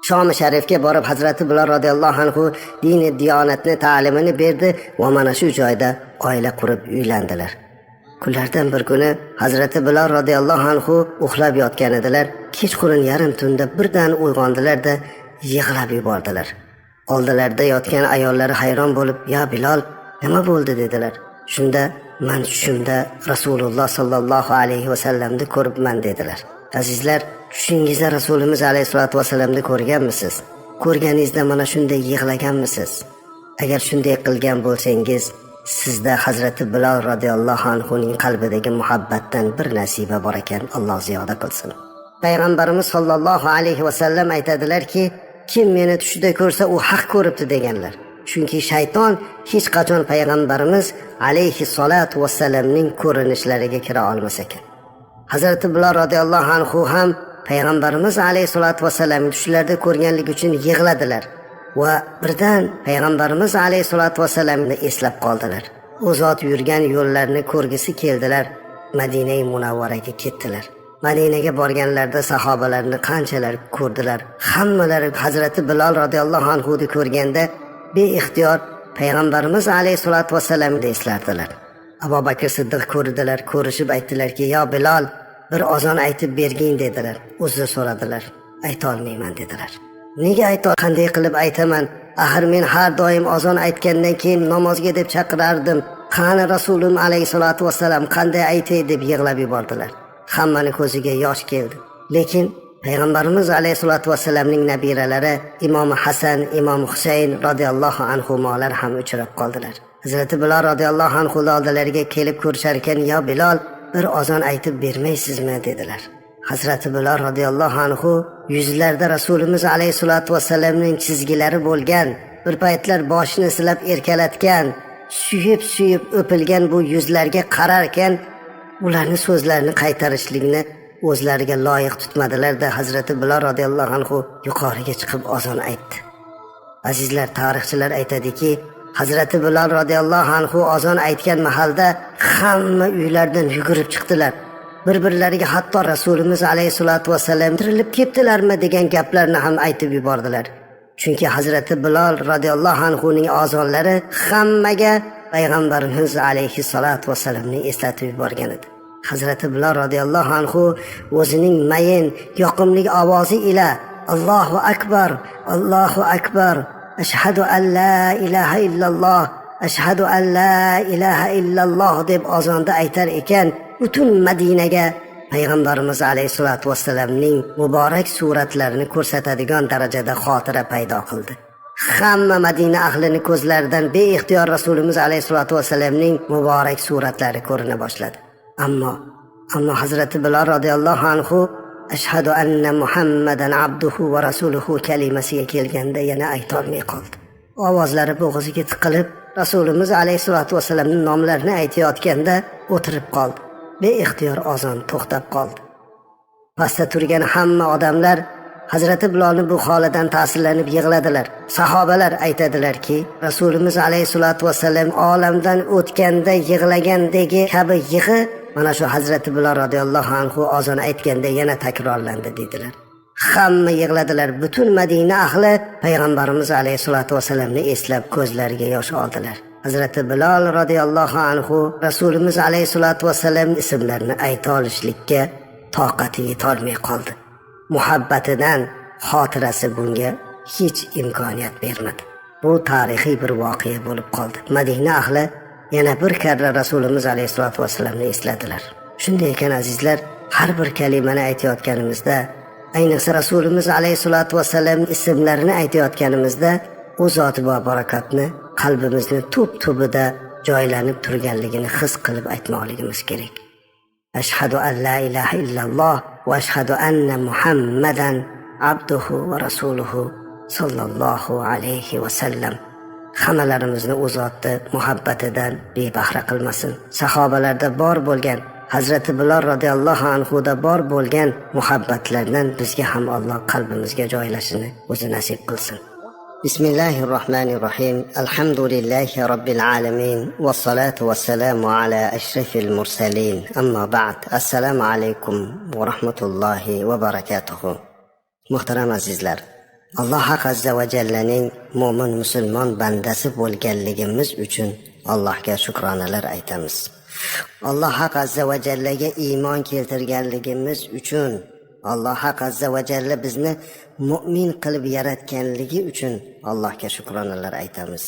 Shom sharifga borib Hazrati Bilol radhiyallohu anhu dini diyonatni ta'limini berdi va mana shu joyda oila qurib uylandilar. Kunlardan bir kuni Hazrati Bilol radhiyallohu anhu uxlab yotgan edilar. Kechqurun yarim tunda birdan uyg'ondilar-da yig'lab yubordilar. Oldilarida yotgan ayollari hayron bo'lib, "Ya Bilol, nima bo'ldi?" dedilar. Shunda "Men tushimda Rasululloh sallallohu alayhi va sallamni ko'ribman" dedilar. Azizlar, tushingizda Rasulimiz alayhisolatu vasallamni ko'rganmisiz? Ko'rganingizda mana shunday yig'laganmisiz? Agar shunday qilgan bo'lsangiz, sizda Hazrati Bilol radhiyallohu anhuning qalbidagi muhabbatdan bir nasiba bor ekan, Alloh ziyoda qilsin. Payg'ambarimiz sallallohu alayhi va sallam aytadilar-ki, "Kim meni tushida ko'rsa, u haq ko'ribdi" deganlar. Chunki shayton hech qachon payg'ambarimiz alayhi salatu vasallamning ko'rinishlariga kira olmas ekan. Hazrati Bilol radhiyallohu anhu ham payg'ambarimiz alayhi salatu vasallamni tushlarda ko'rganligi uchun yig'ladilar va birdan payg'ambarimiz alayhi salatu vasallamni eslab qoldilar. U zot yurgan yo'llarni ko'rgisi keldilar. Madina Munavvaraga ketdilar. Madinaga borganlarda sahobalarni qanchalar ko'rdilar. Hammalari Hazrati Bilol radhiyallohu anhu ni ko'rganda beixtiyor payg'ambarimiz alayhisolatu vasallamni eslardilar. Abu Bakr Siddiq ko'rdilar, ko'rishib aytdilarki, "Ya Bilol, bir azon aytib bergin" dedilar. Uzr so'radilar. ayta olmayman dedilar. Nega qanday qilib aytaman? Axir men har doim azon aytgandan keyin namozga deb chaqirardim. Qani Rasulim alayhisolatu vassalam qanday aytay deb yig'lab yubordilar. Hammaning ko'ziga yosh keldi. Lekin Payg'ambarimiz alayhisolatu vassalamning nabiralari Imom Hasan, Imom Husayn radhiyallohu anhumolar ham uchrab qoldilar. Hazrati Bilol radhiyallohu anhu oldilariga kelib ko'rishar ekan, "Ya Bilol, bir azon aytib bermaysizmi?" dedilar. Hazrati Bilol radhiyallohu anhu yuzlarda Rasulimiz alayhisolatu vassalamning chizgilari bo'lgan, bir paytlar boshini silab erkalatgan, suyib o'pilgan bu yuzlarga qarar ekan, ularning so'zlarini qaytarishlikni o'zlariga loyiq tutmadilar-da. Hazrati Bilol radhiyallohu anhu yuqoriga chiqib azon aytdi. Azizlar, tarixchilar aytadiki, Hazrati Bilol radhiyallohu anhu azon aytgan mahalda hamma uylardan yugurib chiqdilar. Bir-birlariga hatto Rasulimiz alayhisolatu vassalam tirilib ketdilarmi degan gaplarni ham aytib yubordilar. Chunki Hazrati Bilol radhiyallohu anhuning azonlari hammaga Payg'ambarimiz alayhisolatu vassalamni eslatib yuborgan edi. Hazrati Bilol radhiyallohu anhu o'zining mayin, yoqimli ovozi ila Allohu akbar, Allohu akbar, ashhadu an la ilaha illalloh, ashhadu an la ilaha illalloh deb azonda aytar ekan, butun Madinaga Payg'ambarimiz alayhisolatu vassalamning muborak suratlarini ko'rsatadigan darajada xotira paydo qildi. Hamma Madina ahlini ko'zlaridan beixtiyor Rasulimiz alayhisolatu vassalamning muborak suratlari ko'rina boshladi. Ammo Hazrati Bilol radhiyallohu anhu ashhadu anna Muhammadan abduhu va rasuluhu kalimasiga kelganda yana ayta olmay qoldi. Ovozlari bo'g'ziga tiqilib, Rasulimiz alayhisolatu vassalamning nomlarini aytayotganda o'tirib qoldi. Beixtiyor azon to'xtab qoldi. Pastda turgan hamma odamlar Hazrati Bilolning bu holidan ta'sirlanib yig'ladilar. Sahobalar aytadilarki, Rasulimiz alayhisolatu vassalam olamdan o'tganda yig'lagandagi kabi yig'i mana shu Hazrati Bilol radhiyallohu anhu azon aytganda yana takrorlandi dedilar. Hamma yig'ladilar. Butun Madina ahli Payg'ambarimiz alayhisolatu vassalamni eslab ko'zlariga yosh oldilar. Hazrati Bilol radhiyallohu anhu Rasulimiz alayhisolatu vassalam ismlarini ayta olishlikka toqati yetolmay qoldi. Muhabbatidan xotirasi bunga hech imkoniyat bermadi. Bu tarixiy bir voqea bo'lib qoldi. Madina ahli yana bir karra Rasulimiz alayhisolatu vassalamni esladilar. Shunday ekan azizlar, har bir kalimani aytayotganimizda, ayniqsa Rasulimiz alayhisolatu vassalam ismlarini aytayotganimizda, u zot va barakatni qalbimizni tub-tubida joylanib turganligini his qilib aytmoqligimiz kerak. Ashhadu an la ilaha illalloh va ashhadu anna Muhammadan abduhu va rasuluhu sallallohu alayhi va sallam. Hammalarimizni u zotni muhabbatidan bebahra qilmasin. Sahobalarda bor bo'lgan, Hazrati Bilol radhiyallohu anhuda bor bo'lgan muhabbatlardan bizga ham Alloh qalbimizga joylashini o'zi nasib qilsin. Bismillahirrohmanirrohim. Alhamdulillahi robbil alamin va salatu vassalamu ala ashrafil mursalin. Amma ba'd. Assalomu alaykum va rahmatullohi va barakatuh. Muhtaram azizlar, Alloh azza va jallaning mo'min musulmon bandasi bo'lganligimiz uchun Allohga shukronalar aytamiz. Alloh azza va jallaga iymon keltirganligimiz uchun, Alloh azza va jalla bizni mu'min qilib yaratganligi uchun Allohga shukronalar aytamiz.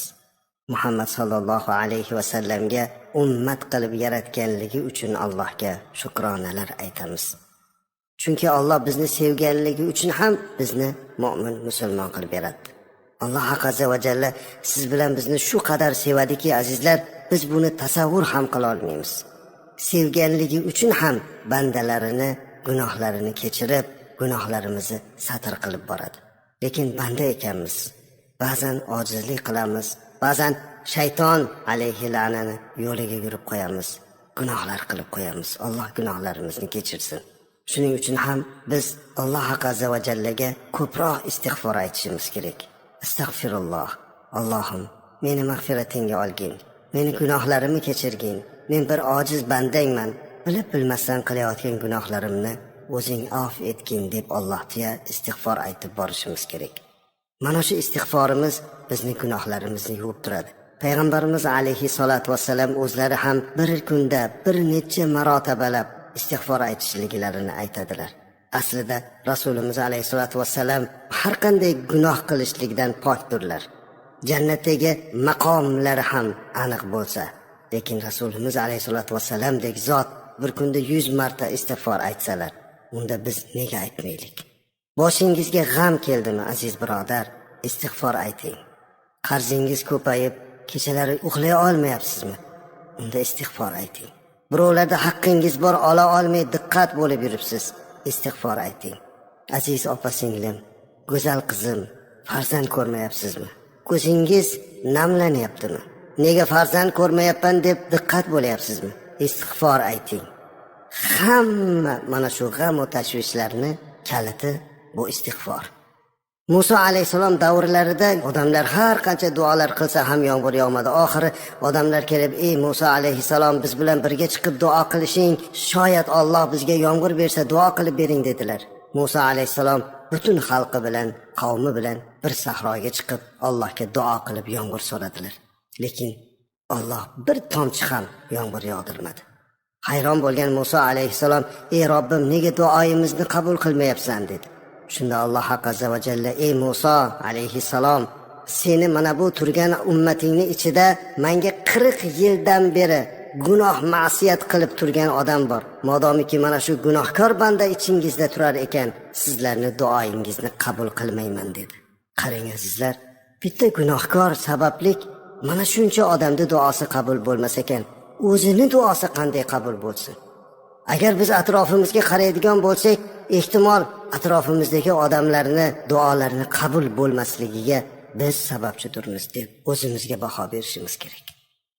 Muhammad sallallohu alayhi va sallamga ummat qilib yaratganligi uchun Allohga shukronalar aytamiz. Chunki Alloh bizni sevganligi uchun ham bizni mu'min musulmon qilib yaratdi. Alloh azza va jalla siz bilan bizni shu qadar sevadiki azizlar, biz buni tasavvur ham qila olmaymiz. Sevganligi uchun ham bandalarini gunohlarini kechirib, gunohlarimizni satr qilib boradi. Lekin banda ekanmiz. Ba'zan ojizlik qilamiz, ba'zan shayton alayhi la'nani yo'liga yurib qo'yamiz, gunohlar qilib qo'yamiz. Alloh gunohlarimizni kechirsin. Shuning uchun ham biz Alloh azza va jallaga ko'proq istig'for aytishimiz kerak. Astagfirulloh. Allohim, meni mag'firatingga olgin. Meni gunohlarimni kechirgin. Men bir ojiz bandangman. Bilib bilmasdan qilayotgan gunohlarimni o'zing af etgin deb Allohga istig'for aytib borishimiz kerak. Mana shu istig'forimiz bizni gunohlarimizni yuvib turadi. Payg'ambarimiz alayhi salatu vassalam o'zlari ham bir kunda bir necha marotabalab istig'for aytishliklarini aytadilar. Aslida Rasulimiz alayhisolatu vassalam har qanday gunoh qilishlikdan pokdirlar. Jannatdagi maqomlari ham aniq bo'lsa, lekin Rasulimiz alayhisolatu vassalamdek zot bir kunda 100 marta istig'for aytsalar, unda biz nega aytmaylik? Boshingizga g'am keldimi, aziz birodar, istig'for ayting. Qarzingiz ko'payib, kechalari uxlay olmayapsizmi? Unda istig'for ayting. Birovlarda haqqingiz bor, ola olmay diqqat bo'lib yuribsiz. Istig'for ayting. Aziz opa-singlim, go'zal qizim, farzand ko'rmayapsizmi? Ko'zingiz namlanyaptimi? Nega farzand ko'rmayapman deb diqqat bo'layapsizmi? Istig'for ayting. Hamma mana shu g'am va tashvishlarni kaliti bu istig'for. Musa alayhisalom davrlarida odamlar har qancha duolar qilsa ham yomg'ir yog'madi. Oxiri odamlar kelib, "Ey Musa alayhisalom, biz bilan birga chiqib duo qilishing, shoyat Alloh bizga yomg'ir bersa duo qilib bering" dedilar. Musa alayhisalom butun xalqi bilan, qavmi bilan bir sahroga chiqib Allohga duo qilib yomg'ir so'radilar. Lekin Alloh bir tomchi ham yomg'ir yog'dirmadi. Hayron bo'lgan Musa alayhisalom, "Ey Robbim, nega duoyimizni qabul qilmayapsan?" dedi. Shunda Alloh azza va jalla, "Ey Musa alayhisalom, seni mana bu turgan ummatingning ichida menga 40 yildan beri gunoh ma'siyat qilib turgan odam bor. Modomiki mana shu gunohkor banda ichingizda turar ekan, sizlarni duoyingizni qabul qilmayman" dedi. Qarang azizlar, bitta gunohkor sabablik mana shuncha odamning duosi qabul bo'lmas ekan, o'zini duosi qanday qabul bo'lsin? Agar biz atrofimizga qaraydigan bo'lsak, ehtimol atrofimizdagi odamlarni duolarini qabul bo'lmasligiga biz sababchidirmiz deb o'zimizga baho berishimiz kerak.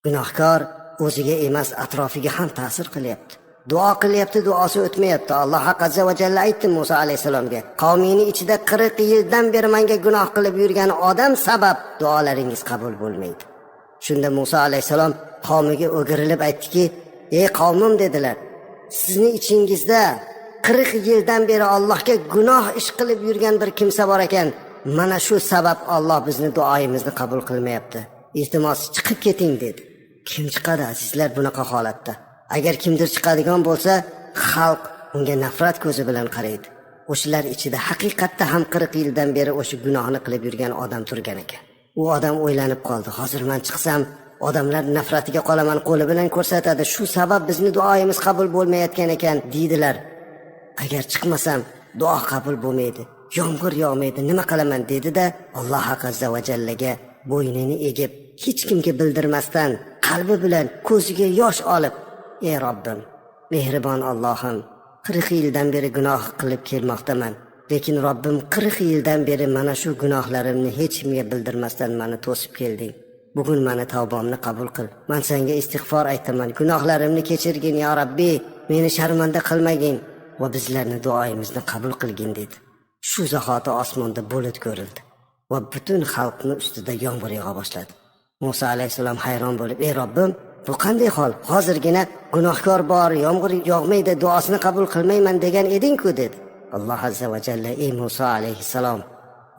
Gunohkor o'ziga emas, atrofiga ham ta'sir qilyapti. Duo qilyapti, duosi o'tmayapti. Alloh azza va jalla aytdi Musa alayhisalomga, "Qavmingning ichida 40 yildan beri menga gunoh qilib yurgan odam sabab duolaringiz qabul bo'lmaydi." Shunda Musa alayhisalom qavmiga o'girilib aytdiki, "Ey qavmim" dedilar, "Sizning ichingizda 40 yildan beri Allohga gunoh ish qilib yurgan bir kimsa bor ekan. Mana shu sabab Alloh bizni duoyimizni qabul qilmayapti. Iltimos chiqib keting" dedi. Kim chiqadi azizlar bunaqa holatda? Agar kimdir chiqadigan bo'lsa, xalq unga nafrat ko'zi bilan qaraydi. O'shalar ichida haqiqatda ham 40 yildan beri o'sha gunohni qilib yurgan odam turgan ekan. U odam o'ylanib qoldi, hozir men chiqsam odamlar nafratiga qolaman, qo'li bilan ko'rsatadi. Shu sabab bizni duoyimiz qabul bo'lmayotgan ekan deydilar. Agar chiqmasam duo qabul bo'lmaydi, yomg'ir yog'maydi, nima qilaman dedi-da, Alloh azza va jallaga bo'ynini egib, hech kimga bildirmasdan qalbi bilan ko'ziga yosh olib, "Ey Robbim, mehribon Allohim, 40 yildan beri gunoh qilib kelmoqdaman. Lekin Robbim 40 yildan beri mana shu gunohlarimni hech kimga bildirmasdan meni to'sib kelding. Bugun meni tavbamni qabul qil. Men senga istig'for aytaman. Gunohlarimni kechirgin ya Robbi, meni sharmanda qilmagin va bizlarni duoyimizni qabul qilgin" dedi. Shu zahoti osmonda bulut ko'rildi va butun xalqni ustida yomg'ir yog'a boshladi. Musa alayhisalom hayron bo'lib, "Ey Robbim, bu qanday hol? Hozirgina gunohkor bor, yomg'ir yog'maydi, duosini qabul qilmayman degan eding-ku" dedi. Alloh azza va jalla, "Ey Musa alayhisalom,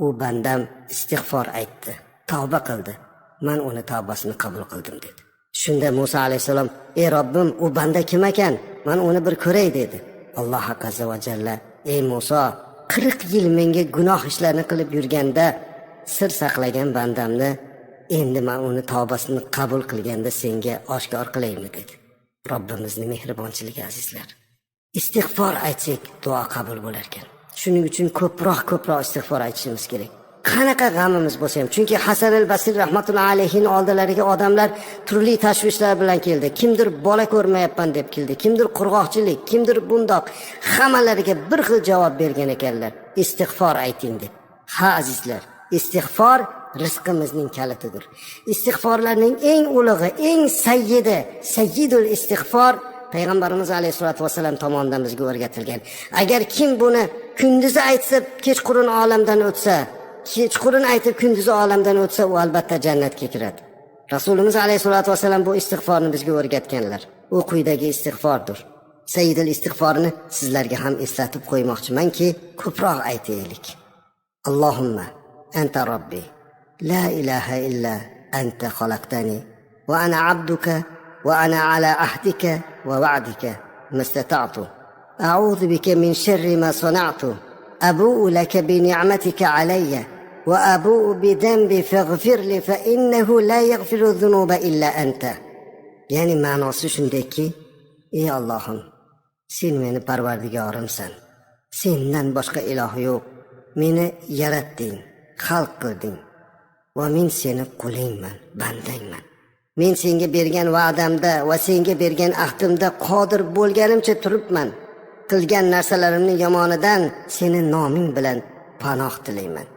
u bandam istig'for aytdi, tavba qildi. Men uni tavbasini qabul qildim" dedi. Shunda Musa alayhisalom, "Ey Robbim, u banda kim ekan? Men uni bir ko'ray" dedi. Alloh azza va jalla, "Ey Musa, 40 yil menga gunoh ishlarni qilib yurganda sir saqlagan bandamni endi men uni tavbasini qabul qilganda senga oshkor qilaymi" dedi. Robbimizning mehribonchiligi azizlar. Istig'for aytsak duo qabul bo'lar ekan. Shuning uchun ko'proq istig'for aytishimiz kerak. Qanaqa g'amimiz bo'lsa ham, chunki Hasan al-Basri rahmatullohi alayhining oldilariga odamlar turli tashvishlar bilan keldi. Kimdir bola ko'rmayapman deb keldi, kimdir qurg'oqchilik, kimdir bundoq. Hammalariga bir xil javob bergan ekanlar. Istig'for ayting deb. Ha azizlar, istig'for rizqimizning kalitidir. Istig'forlarning eng ulug'i, eng sayyidul istig'for Payg'ambarimiz alayhisolatu vasallam tomonidan bizga o'rgatilgan. Agar kim buni kunduzi aytsa, kechqurun olamdan o'tsa, kechqurun aytib kunduzi olamdan o'tsa, u albatta jannatga kiradi. Rasulimiz alayhisolatu vasallam bu istig'forni bizga o'rgatganlar. U quyidagi istig'fordir. Sayyidul istig'forni sizlarga ham eslatib qo'ymoqchimanki, ko'proq aytaylik. Allohumma anta robbi, la ilaha illa anta xalaqtani va ana abduka va ana ala ahdika va va'dika mastata'tu. أعوذ بك من شر ما صنعت أبوء لك بنعمتك علي وأبوء بذنبي فاغفر لي فإنه لا يغفر الذنوب إلا أنت. ya'ni ma'nosi shundayki, ey Allohim, sen meni parvardigorimsan, sendan boshqa iloh yo'q, meni yaratding, xalq qilding va men seni qulingman, bandangman. Men senga bergan va'damda va senga bergan ahdimda qodir bo'lganimcha turibman. Qilgan narsalarimni yomonidan seni noming bilan panoh tilayman.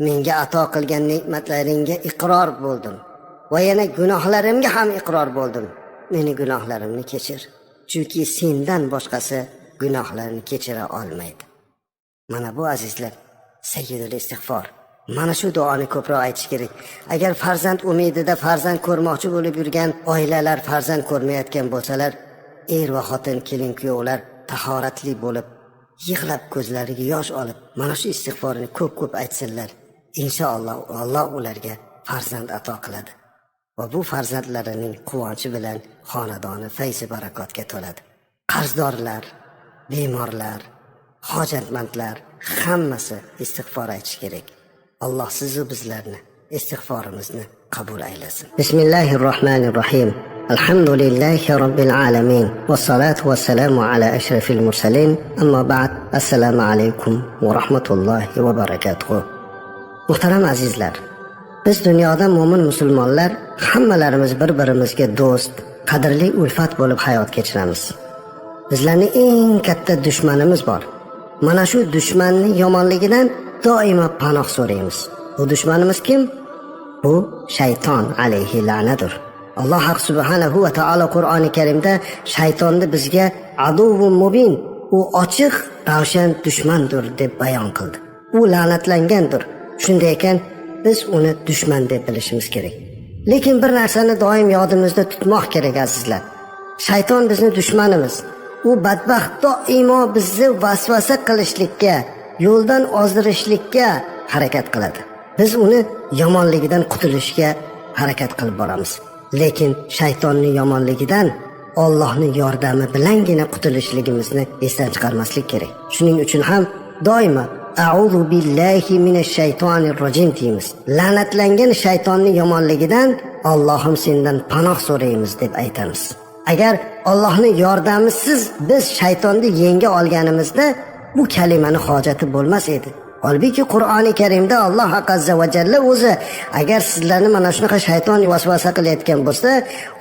Menga ato qilgan ne'matlaringga iqror bo'ldim va yana gunohlarimga ham iqror bo'ldim. Meni gunohlarimni kechir, chunki sendan boshqasi gunohlarni kechira olmaydi. Mana bu azizlar, sayyidul istig'for. Mana shu duoni ko'proq aytish kerak. Agar farzand umidida farzand ko'rmoqchi bo'lib yurgan oilalar farzand ko'rmayotgan bo'lsalar, er va xotin, kelin kuyovlar tahoratli bo'lib, yig'lab ko'zlariga yosh olib, mana shu istig'forni ko'p aytsinlar. Inshaalloh Alloh ularga farzand ato qiladi. Va bu farzandlarining quvonchi bilan xonadoni fayzi barakotga to'ladi. Qarzdorlar, bemorlar, hojatmandlar hammasi istig'for aytish kerak. Alloh sizni bizlarni istig'forimizni qabul aylasin. Bismillahirrohmanirrohim. Alhamdulillahi robbil alamin. Vassalatu vassalamu ala ashrafil mursalin. Amma ba'd. Assalomu alaykum va rahmatullohi va barakatuh. Muhtaram azizlar, biz dunyoda mo'min musulmonlar hammalarimiz bir-birimizga do'st, qadrli ulfat bo'lib hayot kechiramiz. Bizlarning eng katta dushmanimiz bor. Mana shu dushmanning yomonligidan doimo panoh so'raymiz. Bu dushmanimiz kim? Bu shayton alayhi la'natur. Alloh subhanahu va taolo Qur'oni Karimda shaytonni bizga aduvun mubin, u ochiq, ravshan dushmandir deb bayon qildi. U la'natlangandir. Shunday ekan, biz uni dushman deb bilishimiz kerak. Lekin bir narsani doim yodimizda tutmoq kerak azizlar. Shayton bizning dushmanimiz. U badbaxt doimo bizni vasvasa qilishlikka, yo'ldan ozdirishlikka harakat qiladi. Biz uni yomonligidan qutulishga harakat qilib boramiz. Lekin shaytonning yomonligidan Allohning yordami bilangina qutulishligimizni esdan chiqarmaslik kerak. Shuning uchun ham doimo A'udhu billahi minash shaytonir rojim deymiz. La'natlangan shaytonning yomonligidan Allohim sendan panoh so'raymiz deb aytamiz. Agar Allohning yordamisiz biz shaytonni yenga olganimizda bu kalimani hojati bo'lmas edi. Holbuki Qur'oni Karimda Alloh azza va jalla o'zi agar sizlarni mana shunaqa shayton vasvasa qilayotgan bo'lsa,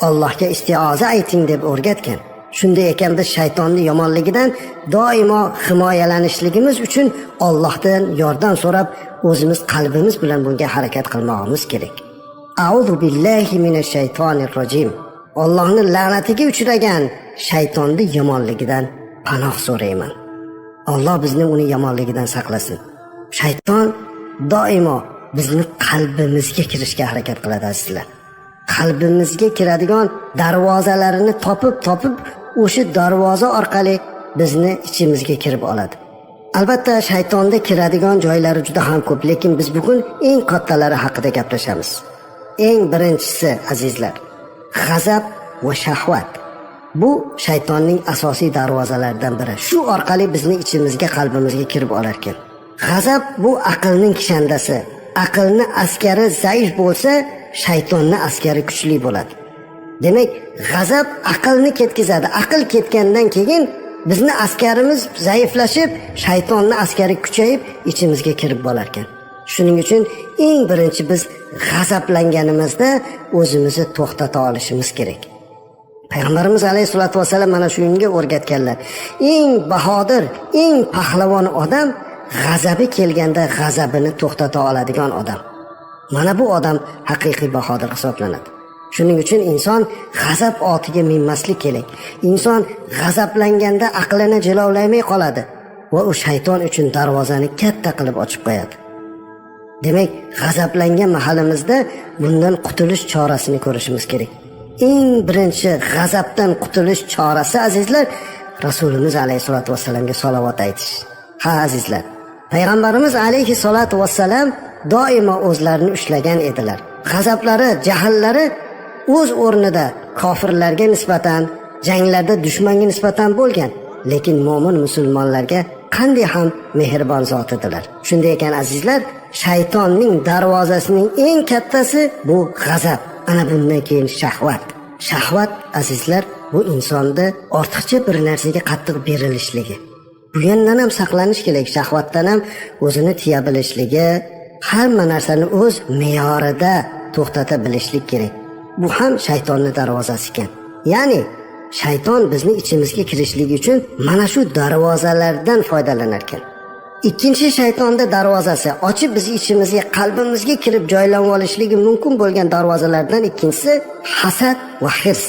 Allohga istioza ayting deb o'rgatgan. Shunday ekan biz shaytonning yomonligidan doimo himoyalanishligimiz uchun Allohdan yordam so'rab, o'zimiz qalbimiz bilan bunga harakat qilmoqimiz kerak. A'udhu billahi minash shaytonir rojim. Allohning la'natiga uchragan shaytonning yomonligidan panoh so'rayman. Alloh bizni uni yomonligidan saqlasin. Shayton doimo bizni qalbimizga kirishga harakat qiladi azizlar. Qalbimizga kiradigan darvozalarini topib o'sha darvoza orqali bizni ichimizga kirib oladi. Albatta shaytonda kiradigan joylari juda ham ko'p, lekin biz bugun eng kattalari haqida gaplashamiz. Eng birinchisi azizlar, g'azab va shahvat. Bu shaytonning asosiy darvozalaridan biri. Shu orqali bizni ichimizga, qalbimizga kirib olar ekan. G'azab bu aqlning kishandasi. Aqlni askari zaif bo'lsa, shaytonni askari kuchli bo'ladi. Demak, g'azab aqlni ketkizadi. Aql ketgandan keyin bizni askarimiz zaiflashib, shaytonni askari kuchayib ichimizga kirib bo'lar ekan. Shuning uchun eng birinchi biz g'azablanganimizda o'zimizni to'xtata olishimiz kerak. Payg'ambarimiz alayhisolatu vasallam mana shunga o'rgatganlar. Eng bahodir, eng pahlavon odam g'azabi kelganda g'azabini to'xtata oladigan odam. Mana bu odam haqiqiy bahodir hisoblanadi. Shuning uchun inson g'azab otiga minmaslik kerak. Inson g'azablanganda aqlini jilovlamay qoladi va u shayton uchun darvozani katta qilib ochib qo'yadi. Demak, g'azablangan mahalimizda bundan qutulish chorasini ko'rishimiz kerak. Eng birinchi g'azabdan qutulish chorasi azizlar, Rasulimiz alayhisolatu vasallamga salovat aytish. Ha azizlar, Payg'ambarimiz alayhisolatu vasallam doimo o'zlarini ushlagan edilar. G'azablari, jahllari o'z o'rnida kofirlarga nisbatan, janglarda dushmanga nisbatan bo'lgan. lekin mo'min musulmonlarga qanday ham mehribon zot edilar. Shunday ekan azizlar, shaytonning darvozasining eng kattasi bu g'azab. Ana bundan keyin shahvat. Shahvat azizlar, bu insonda ortiqcha bir narsaga qattiq berilishligi. Bu yandan ham saqlanish kerak. Shahvatdan ham o'zini tiya bilishligi, hamma narsani o'z me'yorida to'xtata bilishlik kerak. Bu ham shaytonning darvozasi ekan. Ya'ni shayton bizni ichimizga kirishligi uchun mana shu darvozalardan foydalanar ekan. Ikkinchi shaytonda darvozasi ochib biz ichimizga, qalbimizga kirib joylanib olishligi mumkin bo'lgan darvozalardan ikkinchisi hasad va hirs.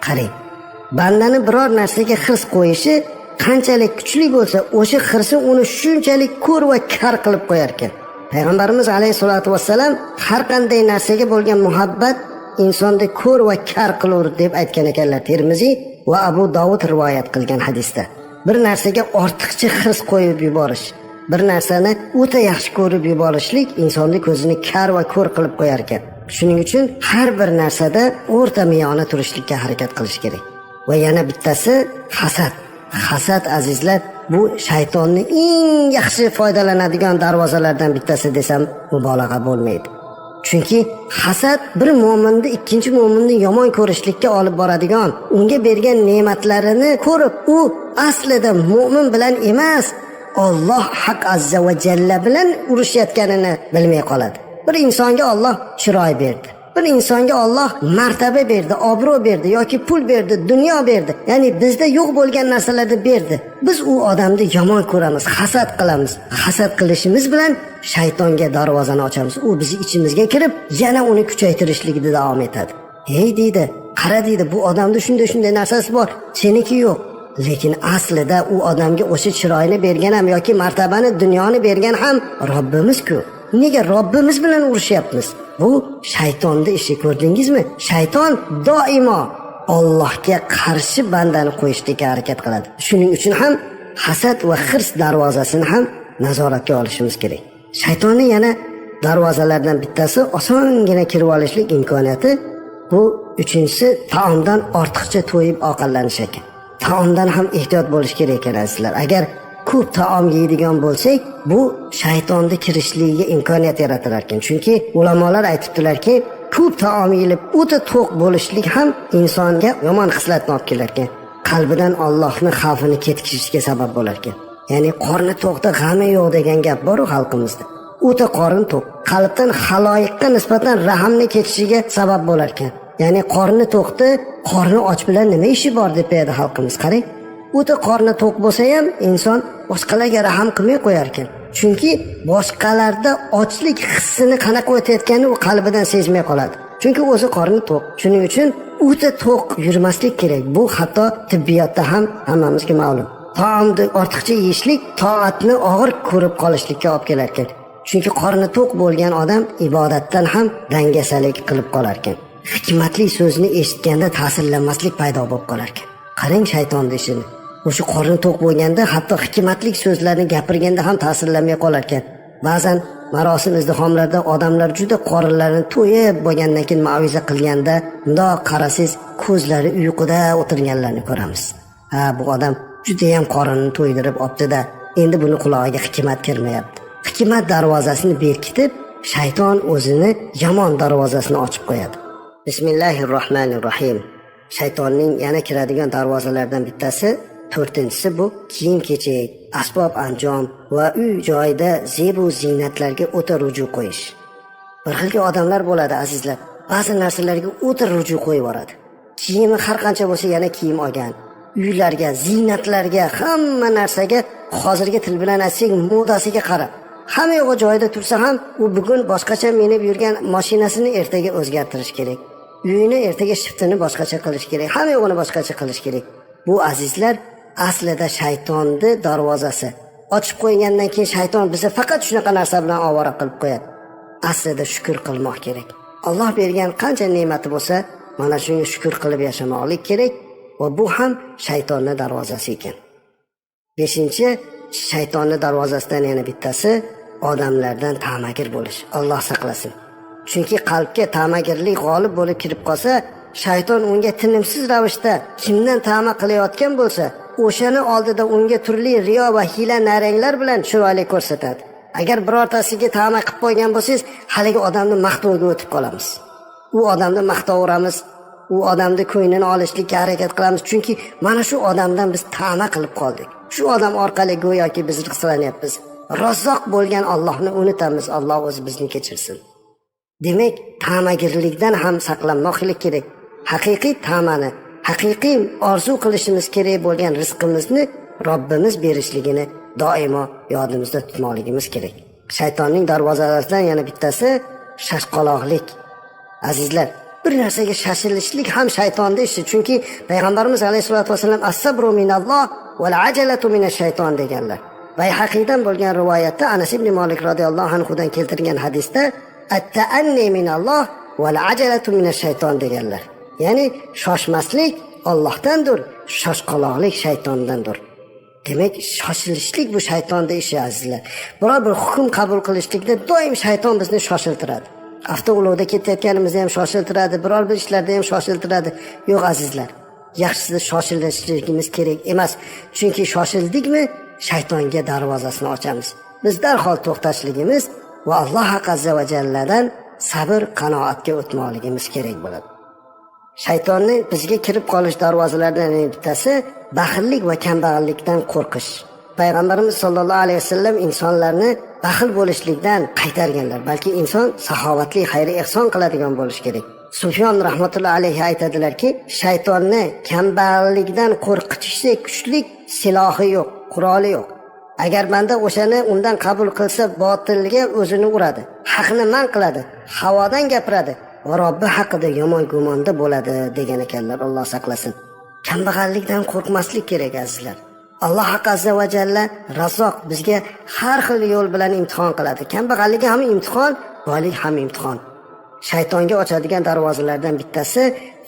Qarang, bandani biror narsaga hirs qo'yishi qanchalik kuchli bo'lsa, o'sha hirsi uni shunchalik ko'r va kar qilib qo'yar ekan. Payg'ambarimiz alayhisolatu vassalam har qanday narsaga bo'lgan muhabbat insonni ko'r va kar qilur deb aytgan ekanlar. Termiziy va Abu Dovud rivoyat qilgan hadisda. Bir narsaga ortiqcha hirs qo'yib yuborish, bir narsani o'ta yaxshi ko'rib yuborishlik insonni ko'zini kar va ko'r qilib qo'yar ekan. Shuning uchun har bir narsada o'rta miyona turishlikka harakat qilish kerak. Va yana bittasi hasad. Hasad azizlar, bu shaytonning eng yaxshi foydalanadigan darvozalardan bittasi desam mubolag'a bo'lmaydi. Chunki hasad bir mo'minni ikkinchi mo'minni yomon ko'rishlikka olib boradigan, unga bergan ne'matlarini ko'rib, u aslida mo'min bilan emas, Alloh haq azza va jalla bilan urushayotganini bilmay qoladi. Bir insonga Alloh chiroy berdi. Bir insonga Alloh martaba berdi, obro' berdi yoki pul berdi, dunyo berdi. Ya'ni bizda yo'q bo'lgan narsalarni berdi. Biz u odamni yomon ko'ramiz, hasad qilamiz. Hasad qilishimiz bilan shaytonga darvozani ochamiz. U bizni ichimizga kirib, yana uni kuchaytirishlikda davom etadi. "Hey" deydi, "Qara" deydi, "Bu odamda shunday narsasi bor, seniki yo'q." Lekin aslida u odamga o'sha chiroyni bergan ham yoki martabani, dunyoni bergan ham Robbimiz-ku. Nega Robbimiz bilan urushyapmiz? Bu shaytonning ishi, ko'rdingizmi? Shayton doimo Allohga qarshi bandani qo'yishga harakat qiladi. Shuning uchun ham hasad va hirs darvozasini ham nazoratga olishimiz kerak. Shaytonning yana darvozalardan bittasi osongina kirib olishlik imkoniyati. Bu uchinchisi taomdan ortiqcha to'yib ovqatlanish ekan. Taomdan ham ehtiyot bo'lish kerak ekan azizlar. Agar ko'p taom yeydigan bo'lsak, bu shaytonning kirishligiga imkoniyat yaratar ekan. Chunki ulamolar aytibdilarki, ko'p taom yeyilib o'ta to'q bo'lishlik ham insonga yomon hislatni olib kelar ekan. Qalbidan Allohning xavfini ketkizishga sabab bo'lar ekan. Ya'ni qorni to'qda g'ami yo'q degan gap bor-ku xalqimizda. O'ta qorin to'q, qalbdan haloyiqqa nisbatan rahmni ketishiga sabab bo'lar ekan. Ya'ni qorni to'qda, qorni och bilan nima ishi bor deb aytadi xalqimiz. Qarang, o'ta qorni to'q bo'lsa ham inson boshqalarga rahm qilmay qo'yar ekan. Chunki boshqalarda ochlik hissini qanaqa o'tayotganini u qalbidan sezmay qoladi. Chunki o'zi qorni to'q. Shuning uchun o'ta to'q yurmaslik kerak. Bu hatto tibbiyotda ham hammamizga ma'lum. Taomni ortiqcha yeyishlik toatni og'ir ko'rib qolishlikka olib kelar ekan. Chunki qorni to'q bo'lgan odam ibodatdan ham dangasalik qilib qolar ekan. Hikmatli so'zni eshitganda ta'sirlanmaslik paydo bo'lib qolar ekan. Qarang shaytonning ishini. O'sha qorni to'q bo'lganda hatto hikmatli so'zlarni gapirganda ham ta'sirlanmay qolar ekan. Ba'zan marosim izdihomlarda odamlar juda qorinlarini to'yib bo'lgandan keyin ma'viza qilganda, bundoq qarasangiz ko'zlari uyquda o'tirganlarni ko'ramiz. Ha, bu odam juda ham qorinini to'ydirib optida, endi buni qulog'iga hikmat kirmayapti. Hikmat darvozasini berkitib, shayton o'zini yomon darvozasini ochib qo'yadi. Bismillahirrohmanirrohim. Shaytonning yana kiradigan darvozalardan bittasi, to'rtinchisi bu kiyim-kechak, asbob anjom va uy joyida zebu ziynatlarga o'ta ruju qo'yish. Bir xilga odamlar bo'ladi azizlar. Ba'zi narsalarga o'ta ruju qo'yib yuboradi. Kiyimi har qancha bo'lsa yana kiyim olgan. Uylarga, ziynatlarga, hamma narsaga hozirgi til bilan aytsak modasiga qarab. Hamma yo'q joyida tursa ham u bugun boshqacha minib yurgan mashinasini ertaga o'zgartirish kerak. Uyini ertaga shiftini boshqacha qilish kerak. Hamma yo'g'ini boshqacha qilish kerak. Bu azizlar aslida shaytonning darvozasi. Ochib qo'ygandan keyin shayton bizni faqat shunaqa narsa bilan ovora qilib qo'yadi. Aslida shukr qilmoq kerak. Alloh bergan qancha ne'mati bo'lsa, mana shunga shukr qilib yashamoqlik kerak va bu ham shaytonning darvozasi ekan. 5-chi, shaytonning darvozasidan yana bittasi odamlardan ta'magir bo'lish. Alloh saqlasin. Chunki qalbga ta'magirlik g'olib bo'lib kirib qolsa, shayton unga tinimsiz ravishda kimdan ta'ma qilayotgan bo'lsa, o'shani oldida unga turli riyo va hiyla naranglar bilan chiroyli ko'rsatadi. Agar birortasiga ta'ma qilib qo'ygan bo'lsangiz, haligi odamni maqtovga o'tib qolamiz. U odamni maqtaveramiz, u odamni ko'nglini olishlikka harakat qilamiz, chunki mana shu odamdan biz ta'ma qilib qoldik. Shu odam orqali go'yoki biz rizqlanyapmiz. Razzoq bo'lgan Allohni unutamiz. Alloh o'zi bizni kechirsin. Demak, ta'magirlikdan ham saqlanmoqlik kerak. Haqiqiy ta'mani, haqiqiy orzu qilishimiz kerak bo'lgan rizqimizni Robbimiz berishligini doimo yodimizda tutmoqligimiz kerak. Shaytonning darvozalaridan yana bittasi shashqaloqlik. Azizlar, bir narsaga shashilishlik ham shaytonning ishi. Chunki payg'ambarimiz alayhisolatu vasallam as-sabru minalloh val ajalatu minash shayton deganlar. Bayhaqiydan bo'lgan rivoyatda Anas ibn Malik radhiyallohu anhu dan keltirgan hadisda at-ta'anni minalloh val ajalatu minash shayton deganlar. Ya'ni shoshmaslik Allohdandir, shoshqaloqlik shaytondandir. Demak, shoshilishlik bu shaytonning ishi azizlar. Biror bir hukm qabul qilishlikda doim shayton bizni shoshiltiradi. Avtoulovda ketayotganimizda ham shoshiltiradi, biror bir ishlarda ham shoshiltiradi. Yo'q azizlar, yaxshisi shoshilishligimiz kerak emas. Chunki shoshildikmi, shaytonga darvozasini ochamiz. Biz darhol to'xtashligimiz va Alloh azza va jalladan sabr, qanoatga o'tmoqligimiz kerak bo'ladi. Shaytonning bizga kirib qolish darvozalaridan bittasi baxillik va kambag'allikdan qo'rqish. Payg'ambarimiz sollallohu alayhi vasallam insonlarni baxil bo'lishlikdan qaytarganlar. Balki inson saxovatli, xayri ihson qiladigan bo'lish kerak. Sufyon rahmatullohi alayhi aytadilarki, shaytonni kambag'allikdan qo'rqitishga kuchli silohi yo'q, quroli yo'q. Agar banda o'shani undan qabul qilsa, botilga o'zini uradi, haqni man qiladi, havodan gapiradi va Robbi haqida yomon gumonda bo'ladi degan ekanlar. Alloh saqlasin. Kambag'allikdan qo'rqmaslik kerak azizlar. Alloh azza va jalla Razzoq bizga har xil yo'l bilan imtihon qiladi. Kambag'allik ham imtihon, boylik ham imtihon. Shaytonga ochadigan darvozalardan bittasi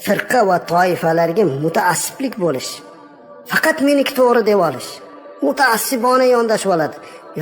firqa va toifalarga mutaassiblik bo'lish. Faqat meniki to'g'ri deb olish. Mutaassibona yondashib oladi.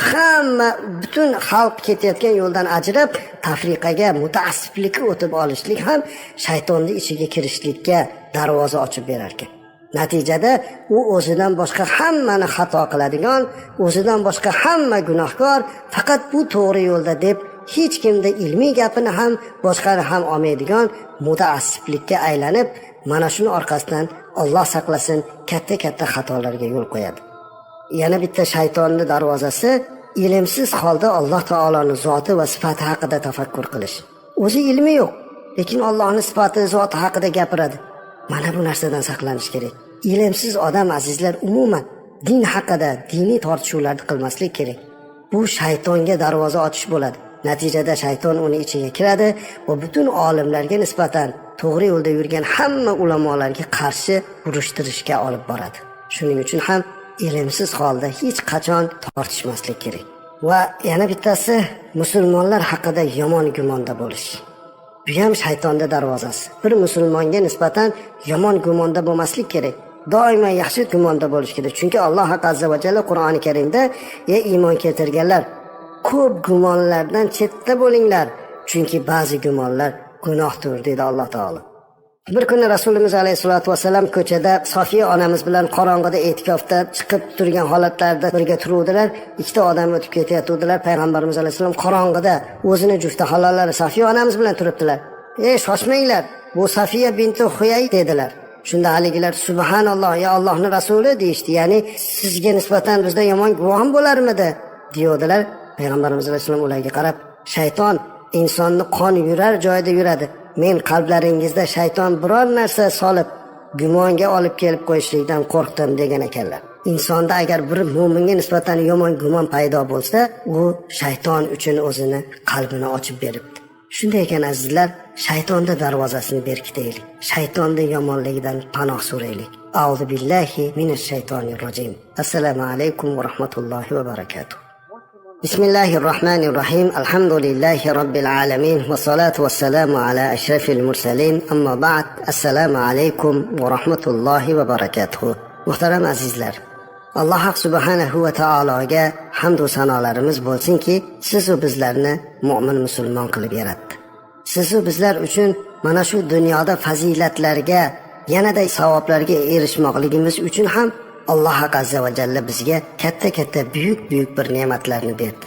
Hamma butun xalq ketayotgan yo'ldan ajrab tafriqaga, mutaassiblikka o'tib olishlik ham shaytonning ichiga kirishlikka darvoza ochib berar ekan. Natijada u o'zidan boshqa hammani xato qiladigan, o'zidan boshqa hamma gunohkor, faqat bu to'g'ri yo'lda deb hech kimda ilmiy gapini ham boshqani ham olmaydigan mutaassiblikka aylanib, mana shuni orqasidan Alloh saqlasin, katta-katta xatolarga yo'l qo'yadi. Yana bitta shaytonning darvozasi ilmsiz holda Alloh taoloning zoti va sifati haqida tafakkur qilish. O'zi ilmi yo'q, lekin Allohning sifati, zoti haqida gapiradi. Mana bu narsadan saqlanish kerak. Ilmsiz odam azizlar umuman din haqida diniy tortishuvlarni qilmaslik kerak. Bu shaytonga darvoza ochish bo'ladi. Natijada shayton uni ichiga kiradi va butun olimlarga nisbatan to'g'ri yo'lda yurgan hamma ulamolarga qarshi urushtirishga olib boradi. Shuning uchun ham ilmsiz holda hech qachon tortishmaslik kerak. Va yana bittasi musulmonlar haqida yomon gumonda bo'lish. Bu ham shaytonning darvozasi. Bir musulmonga nisbatan yomon gumonda bo'lmaslik kerak. Doimo yaxshi gumonda bo'lish kerak. Chunki Alloh azza va jalla Qur'oni Karimda: "Ey iymon keltirganlar, ko'p gumonlardan chetda bo'linglar, chunki ba'zi gumonlar gunohdir" dedi Alloh taolo. Bir kuni Rasulimiz alayhisolatu vasallam ko'chada Sofiya onamiz bilan qorong'ida e'tikofda chiqib turgan holatlarda birga turuvdilar. Ikkita odam o'tib ketayotdilar. Payg'ambarimiz alayhisalom qorong'ida o'zini jufti halollari Sofiya onamiz bilan turibdilar. "Ey, shoshmanglar, bu Sofiya binti Huyay" dedilar. Shunda haligilar "Subhanalloh, ya Allohning rasuli" deyishdi. Ya'ni sizga nisbatan bizda yomon guvoh bo'larmidi deyodilar. Payg'ambarimiz alayhisalom ularga qarab, "Shayton insonni qon yurar joyda yuradi. Men qalblaringizda shayton biror narsa solib gumonga olib kelib qo'yishlikdan qo'rqdim" degan ekanlar. Insonda agar bir mo'minga nisbatan yomon gumon paydo bo'lsa, u shayton uchun o'zini qalbini ochib beribdi. Shunday ekan azizlar, shaytonning darvozasini berkitaylik. Shaytonning yomonligidan panoh so'raylik. A'udhu billahi minash shaytonir rojim. Assalomu alaykum va rahmatullohi va barakatuh. Bismillahirrahmanirrahim. Alhamdulillahi robbil alamin va salatu vassalamu ala ashrafil mursalin. Amma ba'd. Assalomu alaykum va rahmatullohi va barakatuh. Muhtaram azizlar, Alloh subhanahu va taologa hamd va sanolarimiz bo'lsinki, siz va bizlarni mu'min musulmon qilib yaratdi. Siz va bizlar uchun mana shu dunyoda fazilatlarga, yanada savoblarga erishmoqligimiz uchun ham Alloh azza va jalla bizga katta buyuk bir ne'matlarni berdi.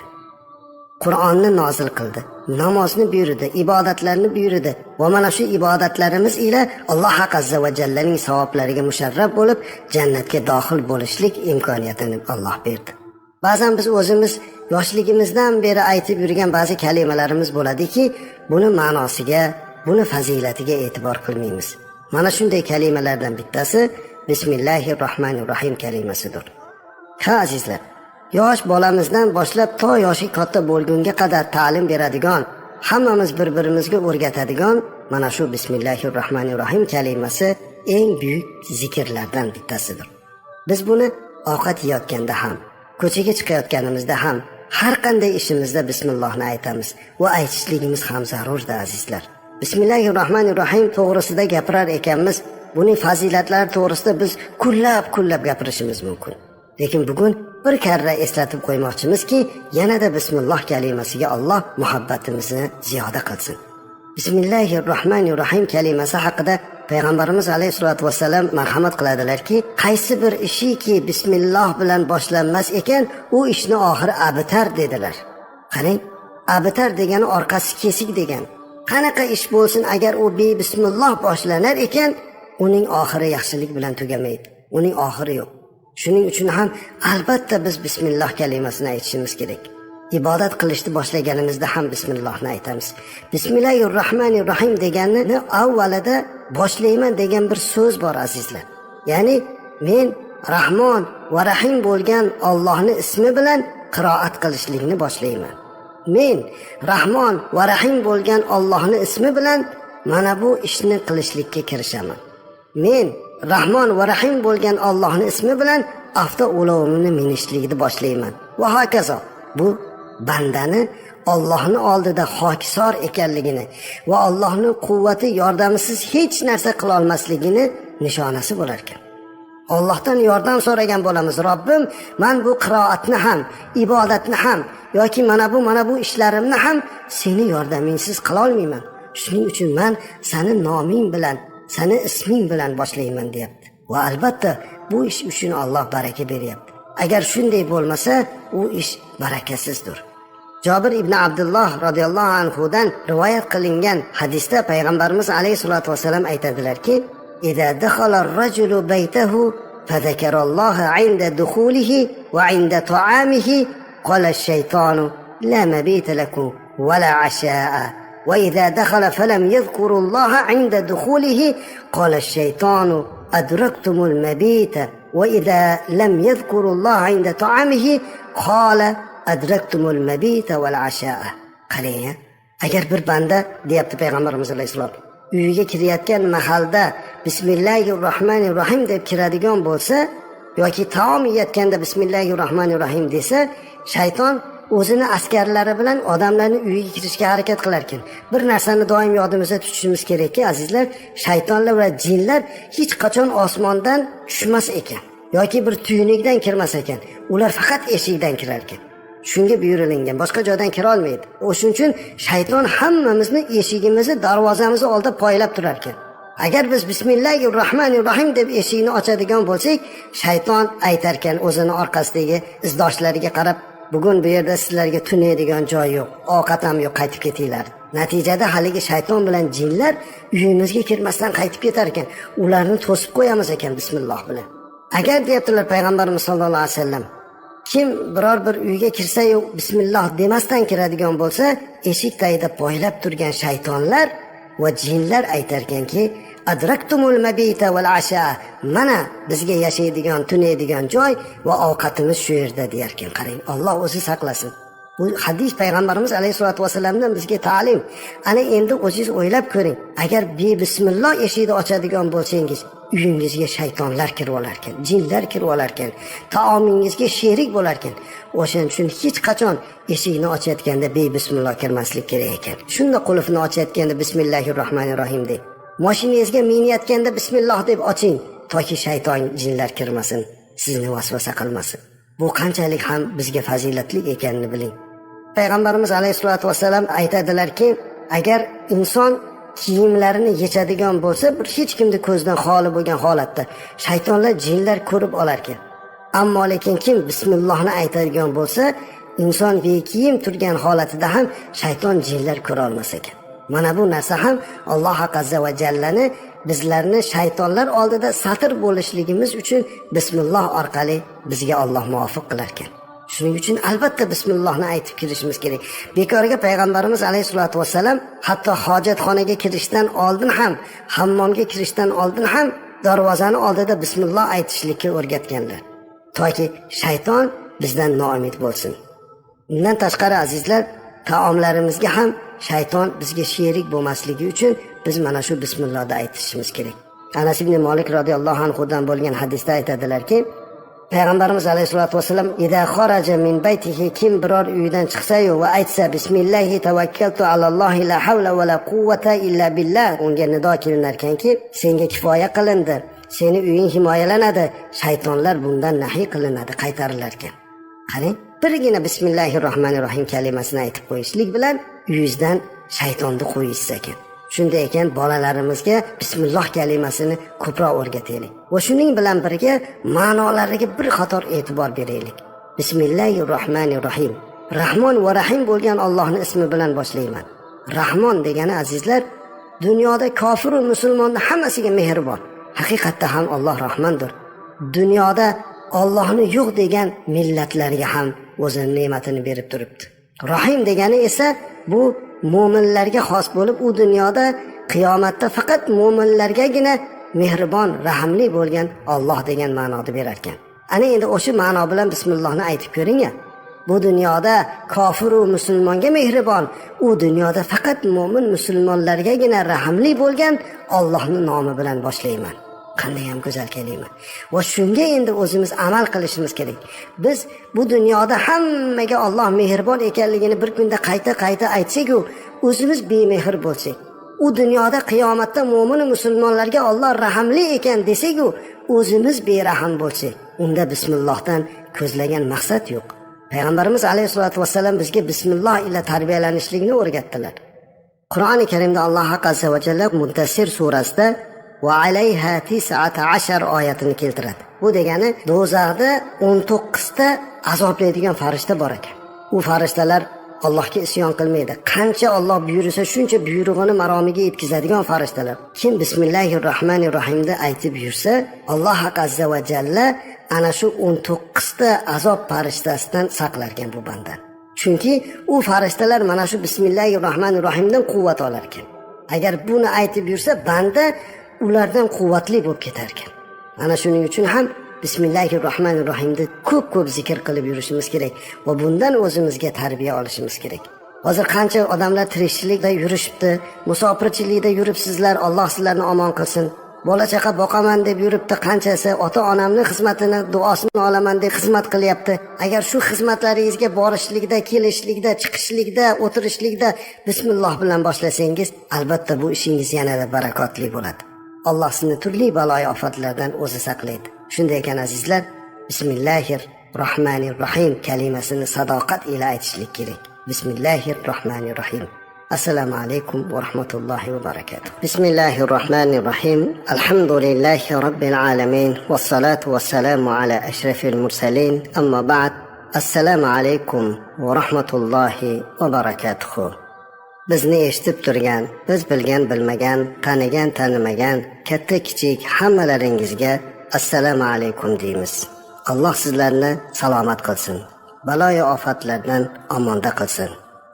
Qur'onni nozil qildi, namozni buyurdi, ibodatlarni buyurdi va mana shu ibodatlarimiz ila Alloh azza va jallaning savoblariga musharraf bo'lib, jannatga daxil bo'lishlik imkoniyatini Alloh berdi. Ba'zan biz o'zimiz yoshligimizdan beri aytib yurgan ba'zi kalimalarimiz bo'ladiki, buni ma'nosiga, buni fazilatiga e'tibor qilmaymiz. Mana shunday kalimalardan bittasi Bismillahirrohmanirrohim kalimasidir. Ha azizlar, yosh bolamizdan boshlab to yoshi katta bo'lgunga qadar ta'lim beradigan, hammamiz bir-birimizga o'rgatadigan mana shu Bismillahirrohmanirrohim kalimasi eng buyuk zikrlardan bittasidir. Biz buni ovqat yeyotganda ham, ko'chaga chiqayotganimizda ham, har qanday ishimizda bismillohni aytamiz va aytishligimiz ham zarurdir azizlar. Bismillahirrohmanirrohim to'g'risida gapirar ekanmiz, buning fazilatlari to'g'risida biz kullab gapirishimiz mumkin. Lekin bugun bir karra eslatib qo'ymoqchimizki, yanada bismillah kalimasiga Alloh muhabbatimizni ziyoda qilsin. Bismillahirrohmanirrohim kalimasi haqida Payg'ambarimiz alayhisolatu vassalam marhamat qiladilarki, qaysi bir ishiki bismillah bilan boshlanmas ekan, u ishni oxiri abtar dedilar. Qarang, abtar degani orqasi kesik degan. Qanaqa ish bo'lsin, agar u bismillah boshlanar ekan, uning oxiri yaxshilik bilan tugamaydi. Uning oxiri yo'q. Shuning uchun ham albatta biz bismillah kalimasini aytishimiz kerak. Ibodat qilishni boshlaganimizda ham bismillohni aytamiz. Bismillahirrohmanirrohim deganni avvalida boshlayman degan bir so'z bor azizlar. Ya'ni men Rahmon va Rahim bo'lgan Allohning ismi bilan qiroat qilishlikni boshlayman. Men Rahmon va Rahim bo'lgan Allohning ismi bilan mana bu ishni qilishlikka kirishaman. Men Rahmon va Rahim bo'lgan Allohning ismi bilan avtoulovimni minishlikni boshlayman. Va hokazo. Bu bandani Allohning oldida xokisor ekanligini va Allohning quvvati yordamisiz hech narsa qila olmasligini nishonasi bo'lar ekan. Allohdan yordam so'ragan bo'lamiz. Robbim, men bu qiroatni ham, ibodatni ham yoki mana bu ishlarimni ham seni yordamingsiz qila olmayman. Shuning uchun men seni noming bilan, seni isming bilan boshlayman deyapti. Va albatta bu ish uchun Alloh baraka beryapti. Agar shunday bo'lmasa, u ish barakasizdir. Jabir ibn Abdullah radhiyallohu anhu dan rivoyat qilingan hadisda Payg'ambarimiz alayhisolatu vasallam aytadilarki, "Idza dakhala ar-rajulu baytahu fadhakaralloha 'inda dukhulihi va 'inda ta'amihi, qala ash-shaytanu la mabita lakum wa la 'asha'a. Wa idza dakhala falam yadhkurullaha 'inda dukhulihi, qala ash-shaytanu adraktumul mabita. وإذا لم يذكروا الله عند طعامه قال أدركتم المبيت والعشاء." Qarang, agar bir banda deyapti Payg'ambarimiz alayhisalom, uyiga kirayotgan mahalda Bismillahirrohmanirrohim deb kiradigan bo'lsa yoki taom yeyotganda Bismillahirrohmanirrohim desa, shayton o'zini askarlari bilan odamlarning uyiga kirishga harakat qilar ekan. Bir narsani doim yodimizda tutishimiz kerakki, azizlar, shaytonlar va jinlar hech qachon osmondan tushmas ekan yoki bir tuynuqdan kirmas ekan. Ular faqat eshikdan kirar ekan. Shunga buyurilgan, boshqa joydan kira olmaydi. O'shuning uchun shayton hammamizni eshigimizni, darvozamizni oldida poylab turar ekan. Agar biz Bismillahirrohmanirrohim deb eshikni ochadigan bo'lsak, shayton aytar ekan o'zini orqasidagi izdoshlariga qarab, bugun bu yerda sizlarga tunaydigan joy yo'q, ovqat ham yo'q, qaytib ketinglar. Natijada haligi shayton bilan jinlar uyimizga kirmasdan qaytib ketar ekan. Ularni to'sib qo'yamiz ekan bismillah bilan. Agar deyaptilar Payg'ambarimiz sollallohu alayhi vasallam, kim biror bir uyga kirsa-yu bismillah demasdan kiradigan bo'lsa, eshik tagida poylab turgan shaytonlar va jinlar aytar ekanki, adraktumul mabita val asha. Mana bizga yashaydigan, tunaydigan joy va ovqatimiz shu yerda deyar ekan. Qarang, Alloh o'zi saqlasin. Bu hadis Payg'ambarimiz alayhisolatu vasallamdan bizga ta'lim. Ana endi o'zingiz o'ylab ko'ring. Agar bismillah eshikni ochadigan bo'lsangiz, uyingizga shaytonlar kirib olar ekan, jinlar kirib olar ekan, taomingizga sherik bo'lar ekan. O'shaning uchun hech qachon eshikni ochayotganda bismillah kirmaslik kerak ekan. Shunda qulfni ochayotganda Bismillahirrohmanirrohim deb, mashinangizga minayotganda bismillah deb oching, toki shayton, jinlar kirmasin, sizni vasvasa qilmasin. Bu qanchalik ham bizga fazilatli ekanini biling. Payg'ambarimiz alayhisolatu vasallam aytadilarki, agar inson kiyimlarini yechadigan bo'lsa, bir hech kimni ko'zdan xoli bo'lgan holatda shaytonlar, jinlar ko'rib olar ekan. Ammo lekin kim bismillohni aytadigan bo'lsa, inson bekiyim turgan holatida ham shayton, jinlar ko'ra olmas ekan. Mana bu narsa ham Alloh azza va jallani bizlarni shaytonlar oldida satr bo'lishligimiz uchun bismilloh orqali bizga Alloh muvaffaq qilar ekan. Shuning uchun albatta bismillohni aytib kirishimiz kerak. Bekorga payg'ambarimiz alayhisolatu vassalam hatto hojatxonaga kirishdan oldin ham, hammomga kirishdan oldin ham darvozani oldida bismilloh aytishlikka o'rgatganlar. Toki shayton bizdan noumid bo'lsin. Bundan tashqari azizlar, taomlarimizga ham shayton bizga sherik bo'lmasligi uchun biz mana shu bismillohni aytishimiz kerak. Anas ibn Malik radhiyallohu anhu dan bo'lgan hadisda aytadilarki, payg'ambarimiz alayhisolatu vasallam "Ida kharaja min baytihi", kim biror uyidan chiqsa-yu va aytsa "Bismillahi tavakkaltu alallohi la havla va la quwwata illa billah", unga nido qilinarkanki, senga kifoya qilindi, seni uying himoyalanadi, shaytonlar bundan nahiy qilinadi, qaytarilar ekan. Qarang, birgina bismillahirrohmanirrohim kalimasini aytib qo'yishlik bilan uyingizdan shaytonni qo'yishsiz ekan. Shunday ekan, bolalarimizga bismilloh kalimasini ko'proq o'rgataylik. Va shuning bilan birga ma'nolariga bir qator e'tibor beraylik. Bismillahirrohmanirrohim. Rahmon va Rahim bo'lgan Allohning ismi bilan boshlayman. Rahmon degani azizlar, dunyoda kofir va musulmonning hammasiga mehribon. Haqiqatda ham Alloh Rahmondir. Dunyoda Allohni yo'q degan millatlarga ham o'zining ne'matini berib turibdi. Rahim degani esa bu mo'minlarga xos bo'lib, u dunyoda qiyomatda faqat mo'minlargagina mehribon, rahimli bo'lgan Alloh degan ma'noni berar ekan. Ana endi o'sha ma'no bilan bismillohni aytib ko'ring-ya. Bu dunyoda kofir va musulmonga mehribon, u dunyoda faqat mo'min musulmonlargagina rahimli bo'lgan Allohning nomi bilan boshlayman. Qanday ham go'zal kalima. Va shunga endi o'zimiz amal qilishimiz kerak. Biz bu dunyoda hammaga Alloh mehribon ekanligini bir kunda qayta aytsak-ku, o'zimiz bemehr bo'lsak, u dunyoda qiyomatda mo'min musulmonlarga Alloh rahimli ekan desak-ku, o'zimiz berahm bo'lsak, unda bismillohdan ko'zlagan maqsad yo'q. Payg'ambarimiz alayhisolatu vasallam bizga bismilloh ila tarbiyalanishlikni o'rgatdilar. Qur'oni Karimda Alloh azza va jalla Muntasir surasida va alayha 19 oyatini keltiradi. Bu degani do'zaxda 19 ta azoblaydigan farishta bor ekan. U farishtalar Allohga isyon qilmaydi. Qancha Alloh buyursa shuncha buyrug'ini maromiga yetkazadigan farishtalar. Kim bismillahirrohmanirrohimni aytib yursa, Alloh azza va jalla ana shu 19 ta azob farishtasidan saqlar ekan bu bandani. Chunki u farishtalar mana shu bismillahirrohmanirrohimdan quvvat olar ekan. Agar buni aytib yursa, banda ulardan quvvatli bo'lib ketar ekan. Ana shuning uchun ham bismillahirrohmanirrohimni ko'p zikr qilib yurishimiz kerak va bundan o'zimizga tarbiya olishimiz kerak. Hozir qancha odamlar tirikchilikda yurishibdi, musofirchilikda yuribsizlar, Alloh sizlarni omon qilsin. Bola chaqa boqaman deb yuribdi, qanchasi ota-onamning xizmatini, duosini olaman deb xizmat qilyapti. Agar shu xizmatlaringizga borishlikda, kelishlikda, chiqishlikda, o'tirishlikda bismilloh bilan boshlasangiz, albatta bu ishingiz yanada barakotli bo'ladi. Alloh sizni turli baloyi ofatlardan o'zi saqlaydi. Shunday ekan azizlar, bismillahirrohmanirrohim kalimasini sadoqat ila aytishlik kerak. Bismillahirrohmanirrohim. Assalomu alaykum va rahmatullohi va barakatuh. Bismillahirrohmanirrohim. Alhamdulillahi robbil alamin. Vassalatu vassalamu ala ashrafil mursalin. Amma ba'd. Assalomu alaykum va rahmatullohi va barakatuh. Bizni eshitib turgan, biz bilgan bilmagan, tanigan tanimagan, katta kichik hammalaringizga assalomu alaykum deymiz. Alloh sizlarni salomat qilsin. Baloyi ofatlardan omonda qilsin.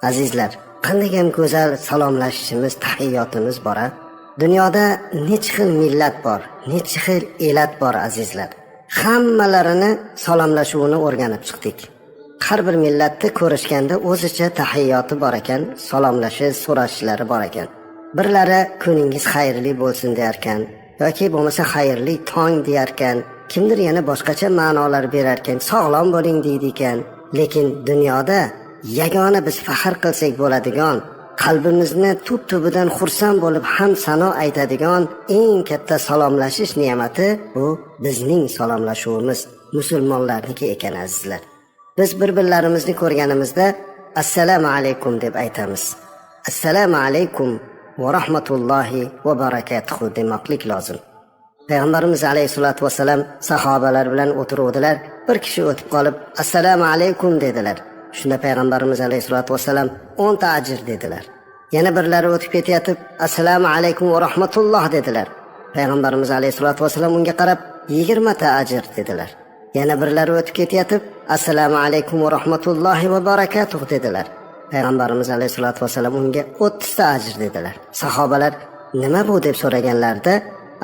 Azizlar, qanday ham go'zal salomlashishimiz, tahiyyotimiz bor. Dunyoda necha xil millat bor, necha xil elat bor azizlar. Hammalarini salomlashuvini o'rganib chiqdik. Har bir millatni ko'rishganda o'zicha tahiyyoti bor ekan, salomlashish, so'rashishlari bor ekan. Birlari kuningiz xayrli bo'lsin derkan, yoki bo'lmasa xayrli tong derkan, kimdir yana boshqacha ma'nolar berar ekan, sog'lom bo'ling deydi ekan. Lekin dunyoda yagona biz faxr qilsak bo'ladigan, qalbimizni tub-tubidan xursand bo'lib ham sano aytadigan eng katta salomlashish ne'mati bu bizning salomlashuvimiz, musulmonlarniki ekan azizlar. Biz bir-birlarimizni ko'rganimizda assalomu alaykum deb aytamiz. Assalomu alaykum va rahmatullohi va barakatuhu demoqlik lozim. Payg'ambarimiz alayhisolatu vasallam sahobalar bilan o'tiruvdilar. Bir kishi o'tib qolib, assalomu alaykum dedilar. Shunda payg'ambarimiz alayhisolatu vasallam 10 ta ajr dedilar. Yana birlari o'tib ketayotib, assalomu alaykum va rahmatulloh dedilar. Payg'ambarimiz alayhisolatu vasallam unga qarab 20 ta ajr dedilar. Yana birlari o'tib ketayotib, assalomu alaykum va rahmatullohi va barakatuh dedilar. Payg'ambarimiz alayhisolatu vasallam unga 30 ta ajr dedilar. Sahobalar nima bu deb so'raganlarida,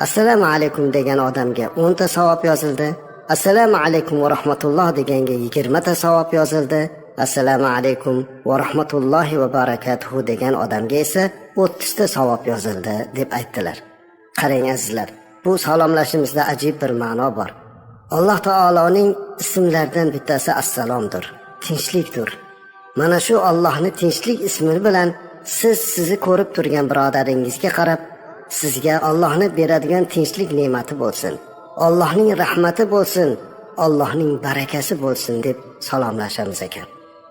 assalomu alaykum degan odamga 10 ta savob yozildi. Assalomu alaykum va rahmatulloh deganga 20 ta savob yozildi. Assalomu alaykum va rahmatullohi va barakatuh degan odamga esa 30 ta savob yozildi deb aytdilar. Qarang azizlar, bu salomlashimizda ajib bir ma'no bor. Alloh taoloning ismlaridan bittasi assalomdir, tinchlikdir. Mana shu Allohning tinchlik ismi bilan sizni ko'rib turgan birodaringizga qarab, sizga Allohning beradigan tinchlik ne'mati bo'lsin, Allohning rahmati bo'lsin, Allohning barakasi bo'lsin deb salomlashamiz ekan.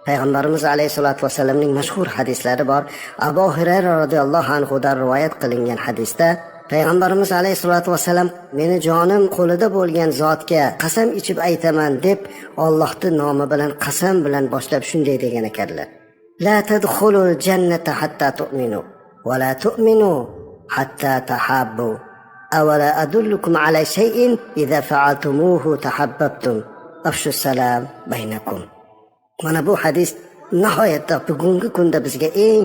Payg'ambarimiz alayhisolatu vasallamning mashhur hadislari bor. Abu Hurayra radhiyallohu anhu dan rivoyat qilingan hadisda Payg'ambarimiz alayhisolatu vasallam meni jonim qo'lida bo'lgan zotga qasam ichib aytaman deb Allohning nomi bilan qasam bilan boshlab shunday degan ekanlar. La tadkhulul jannata hatta tu'minu va la tu'minu hatta tahabbu. Awala adullukum ala shay'in idza fa'altumuhu tahabbabtum. Afshu salam baynakum. Mana bu hadis nihoyatda bugungi kunda bizga eng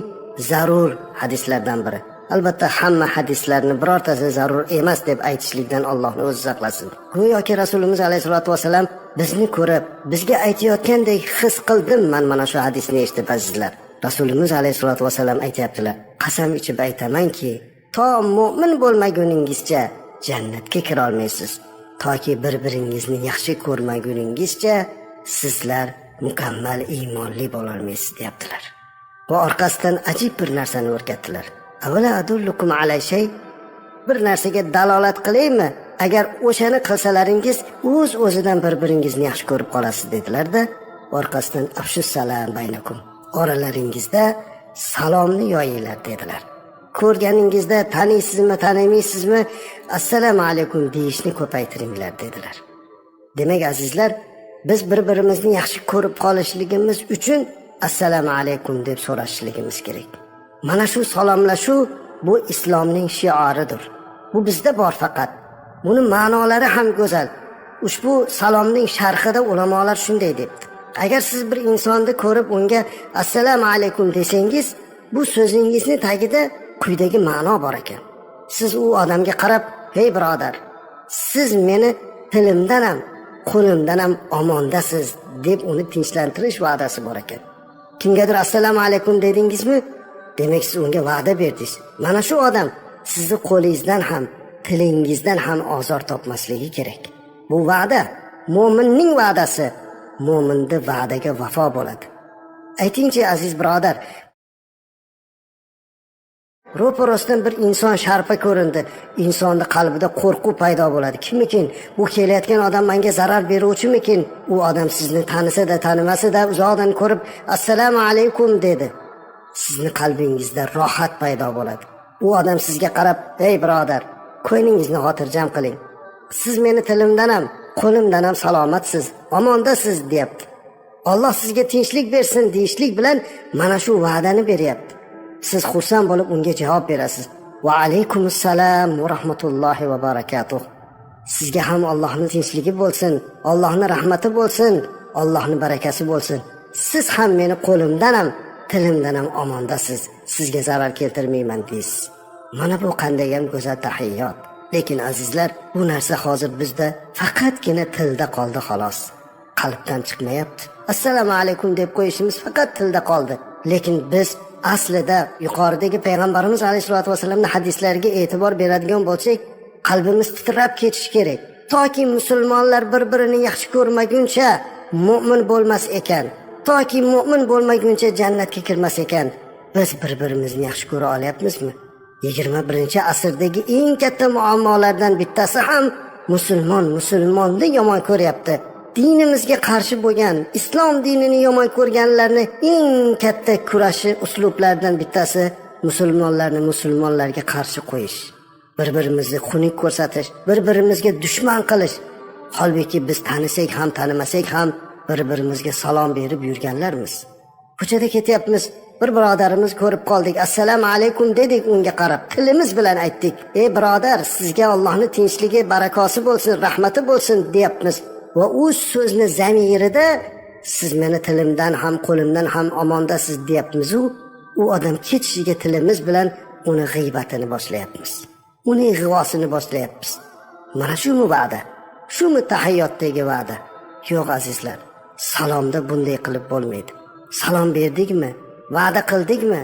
zarur hadislardan biri. Albatta hamma hadislarni birortasi zarur emas deb aytishlikdan Allohning o'zi saqlasin. Go'yoki Rasulimiz alayhisolatu vasallam bizni ko'rib, bizga aytayotgandek his qildim mana shu hadisni eshitib azizlar. Rasulimiz alayhisolatu vasallam aytayaptilar: "Qasam ichib aytamanki, to mu'min bo'lmaguningizcha jannatga kira olmaysiz. Toki bir-biringizni yaxshi ko'rmaguningizcha sizlar mukammal iymonli bo'la olmaysiz" deyaptilar. Bu orqasidan ajib bir narsani o'rgatdilar. Avvala adullukum ala shay, bir narsaga dalolat qilaymi? Agar o'shani qilsalaringiz o'z-o'zidan bir-biringizni yaxshi ko'rib qolasiz dedilar-da, orqasidan afshus salam baynakum, oralaringizda salomni yoyinglar dedilar. Ko'rganingizda taniysizmi, tanimaysizmi, assalomu alaykum deyishni ko'paytiringlar dedilar. Demak azizlar, biz bir-birimizni yaxshi ko'rib qolishligimiz uchun assalomu alaykum deb so'rashligimiz kerak. Mana shu salomlashuv bu islomning shioridir. Bu bizda bor faqat. Buni ma'nolari ham go'zal. Ushbu salomning sharhida ulamolar shunday debdi. Agar siz bir insonni ko'rib unga assalomu alaykum desangiz, bu so'zingizni tagida quyidagi ma'no bor ekan. Siz u odamga qarab, "Hey birodar, siz meni tilimdan ham, qo'limdan ham omondasiz" deb uni tinchlantirish va'dasi bor ekan. Kimgadir assalomu alaykum dedingizmi? Demak siz unga va'da berdingiz. Mana shu odam sizni qo'lingizdan ham, tilingizdan ham ozor topmasligi kerak. Bu va'da mo'minning va'dasi. Mo'minning va'daga vafo bo'ladi. Aytingchi aziz birodar, ro'parasidan bir inson sharpa ko'rindi. Insonning qalbida qo'rquv paydo bo'ladi. Kimikin bu kelayotgan odam menga zarar beruvchimikin? U odam sizni tanisa-da, tanimasa-da uzoqdan ko'rib assalomu alaykum dedi. Sizni qalbingizda rohat paydo bo'ladi. U odam sizga qarab, "Ey birodar, ko'nglingizni xotirjam qiling. Siz meni tilimdan ham, qo'limdan ham salomatsiz, omondasiz" deyapti. Alloh sizga tinchlik bersin deyishlik bilan mana shu va'dani beryapti. Siz xursand bo'lib unga javob berasiz. "Va alaykumussalam va rahmatullohi va barakatuh." Sizga ham Allohning tinchligi bo'lsin, Allohning rahmati bo'lsin, Allohning barakasi bo'lsin. Siz ham meni qo'limdan ham, tilimdan ham omondasiz. Sizga zarar keltirmayman deysiz. Mana bu qanday ham go'zal tahiyyot. Lekin azizlar, bu narsa hozir bizda faqatgina tilda qoldi xolos. Qalbdan chiqmayapti. Assalomu alaykum deb qo'yishimiz faqat tilda qoldi. Lekin biz aslida yuqoridagi payg'ambarimiz alayhisolatu vasallamning hadislariga e'tibor beradigan bo'lsak, qalbimiz titrab ketishi kerak. Toki musulmonlar bir-birini yaxshi ko'rmaguncha mu'min bo'lmas ekan, toki mu'min bo'lmaguncha jannatga kirmas ekan, biz bir-birimizni yaxshi ko'ra olyapmizmi? 21-asrdagi eng katta muammolardan bittasi ham musulmonni yomon ko'ryapti. Dinimizga qarshi bo'lgan, islom dinini yomon ko'rganlarni eng katta kurashi uslublardan bittasi musulmonlarni musulmonlarga qarshi qo'yish, bir-birimizni xunuk ko'rsatish, bir-birimizga dushman qilish. Holbuki biz tanisak ham, tanimasak ham bir-birimizga salom berib yurganlarmiz. Ko'chada ketyapmiz, bir birodarimiz ko'rib qoldik, assalomu alaykum dedik, unga qarab tilimiz bilan aytdik, ey birodar, sizga Allohning tinchligi, barakosi bo'lsin, rahmati bo'lsin deyapmiz. Va u so'zni zamirida siz meni tilimdan ham qo'limdan ham omondasiz deyapmiz. U odam ketishiga tilimiz bilan uni g'iybatini boshlayapmiz, uni ig'vosini boshlayapmiz. Mana shumi va'da? Shumi tahiyyotdagi va'da? Yo'q azizlar, salomda bunday qilib bo'lmaydi. Salom berdikmi, va'da qildikmi,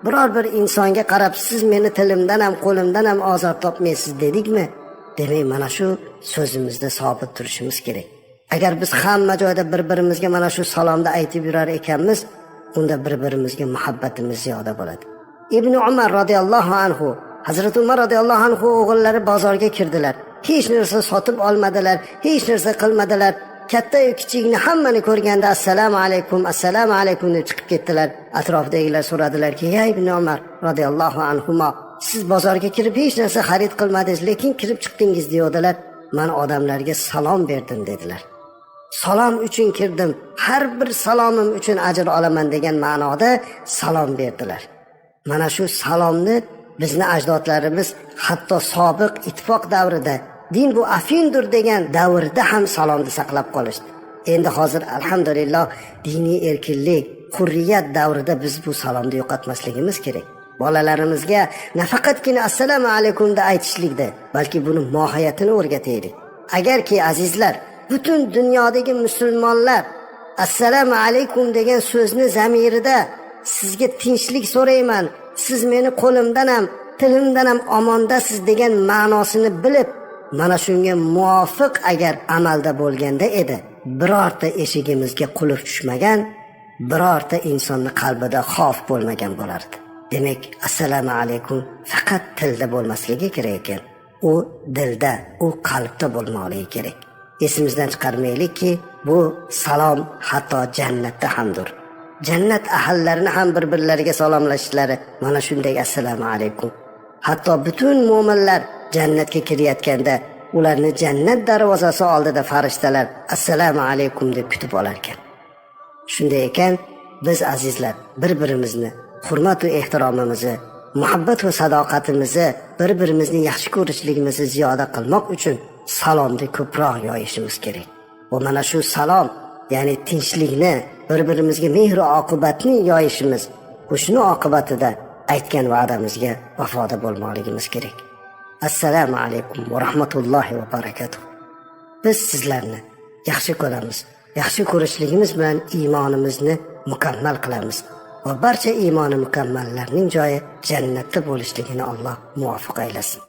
biror bir insonga qarab siz meni tilimdan ham qo'limdan ham ozor topmaysiz dedikmi, demak mana shu so'zimizda sobit turishimiz kerak. Agar biz hamma joyda bir-birimizga mana shu salomni aytib yurar ekanmiz, unda bir-birimizga muhabbatimiz ziyoda bo'ladi. Ibn Umar radhiyallohu anhu, Hazrat Umar radhiyallohu anhu o'g'illari bozorga kirdilar. Hech narsa sotib olmadilar, hech narsa qilmadilar. Katta-yu kichikni hammani ko'rganda assalomu alaykum deb chiqib ketdilar. Atrofdagilar so'radilarki, "Ya Ibn Umar radhiyallohu anhuma, siz bozorga kirib hech narsa xarid qilmadingiz, lekin kirib chiqdingiz" deydilar. "Men odamlarga salom berdim" dedilar. Salom uchun kirdim, har bir salomim uchun ajr olaman degan ma'noda salom berdilar. Mana shu salomni bizni ajdodlarimiz hatto sobiq ittifoq davrida, din bu afindir degan davrda ham salomni saqlab qolishdi. Endi hozir alhamdulillah diniy erkinlik, hurriyat davrida biz bu salomni yo'qotmasligimiz kerak. Bolalarimizga nafaqatgina assalomu alaykumda aytishlikda, balki buni mohiyatini o'rgataylik. Agarki azizlar, butun dunyodagi musulmonlar assalomu alaykum degan so'zni zamirida sizga tinchlik so'rayman, siz meni qo'limdan ham, tilimdan ham omondasiz degan ma'nosini bilib, mana shunga muvofiq agar amalda bo'lganda edi, birorta eshigimizga qulf tushmagan, birorta insonning qalbida xavf bo'lmagan bo'lardi. Demak, assalomu alaykum faqat tilda bo'lmasligi kerak ekan. U dilda, u qalbda bo'lmoqligi kerak. Esimizdan chiqarmaylikki, bu salom hatto jannatda hamdir. Jannat ahlallarini ham bir-birlariga salomlashishlari mana shunday assalomu alaykum. Hatto butun mu'minlar jannatga kirayotganda ularni jannat darvozasi oldida farishtalar assalomu alaykum deb kutib olar ekan. Shunday ekan, biz azizlar bir-birimizni hurmat va ehtiromimizni, muhabbat va sadoqatimizni, bir-birimizni yaxshi ko'rishligimizni ziyoda qilmoq uchun salomni ko'proq yoyishimiz kerak. Va mana shu salom, ya'ni tinchlikni, bir-birimizga mehr va oqibatni yoyishimiz, shuni oqibatida aytgan va'damizga vafoda bo'lmoqligimiz kerak. Assalomu alaykum va rahmatullohi va barakatuh. Biz sizlarni yaxshi ko'ramiz. Yaxshi ko'rishligimiz bilan iymonimizni mukammal qilamiz. Va barcha iymoni mukammallarning joyi jannatda bo'lishligini Alloh muvaffaq aylasin.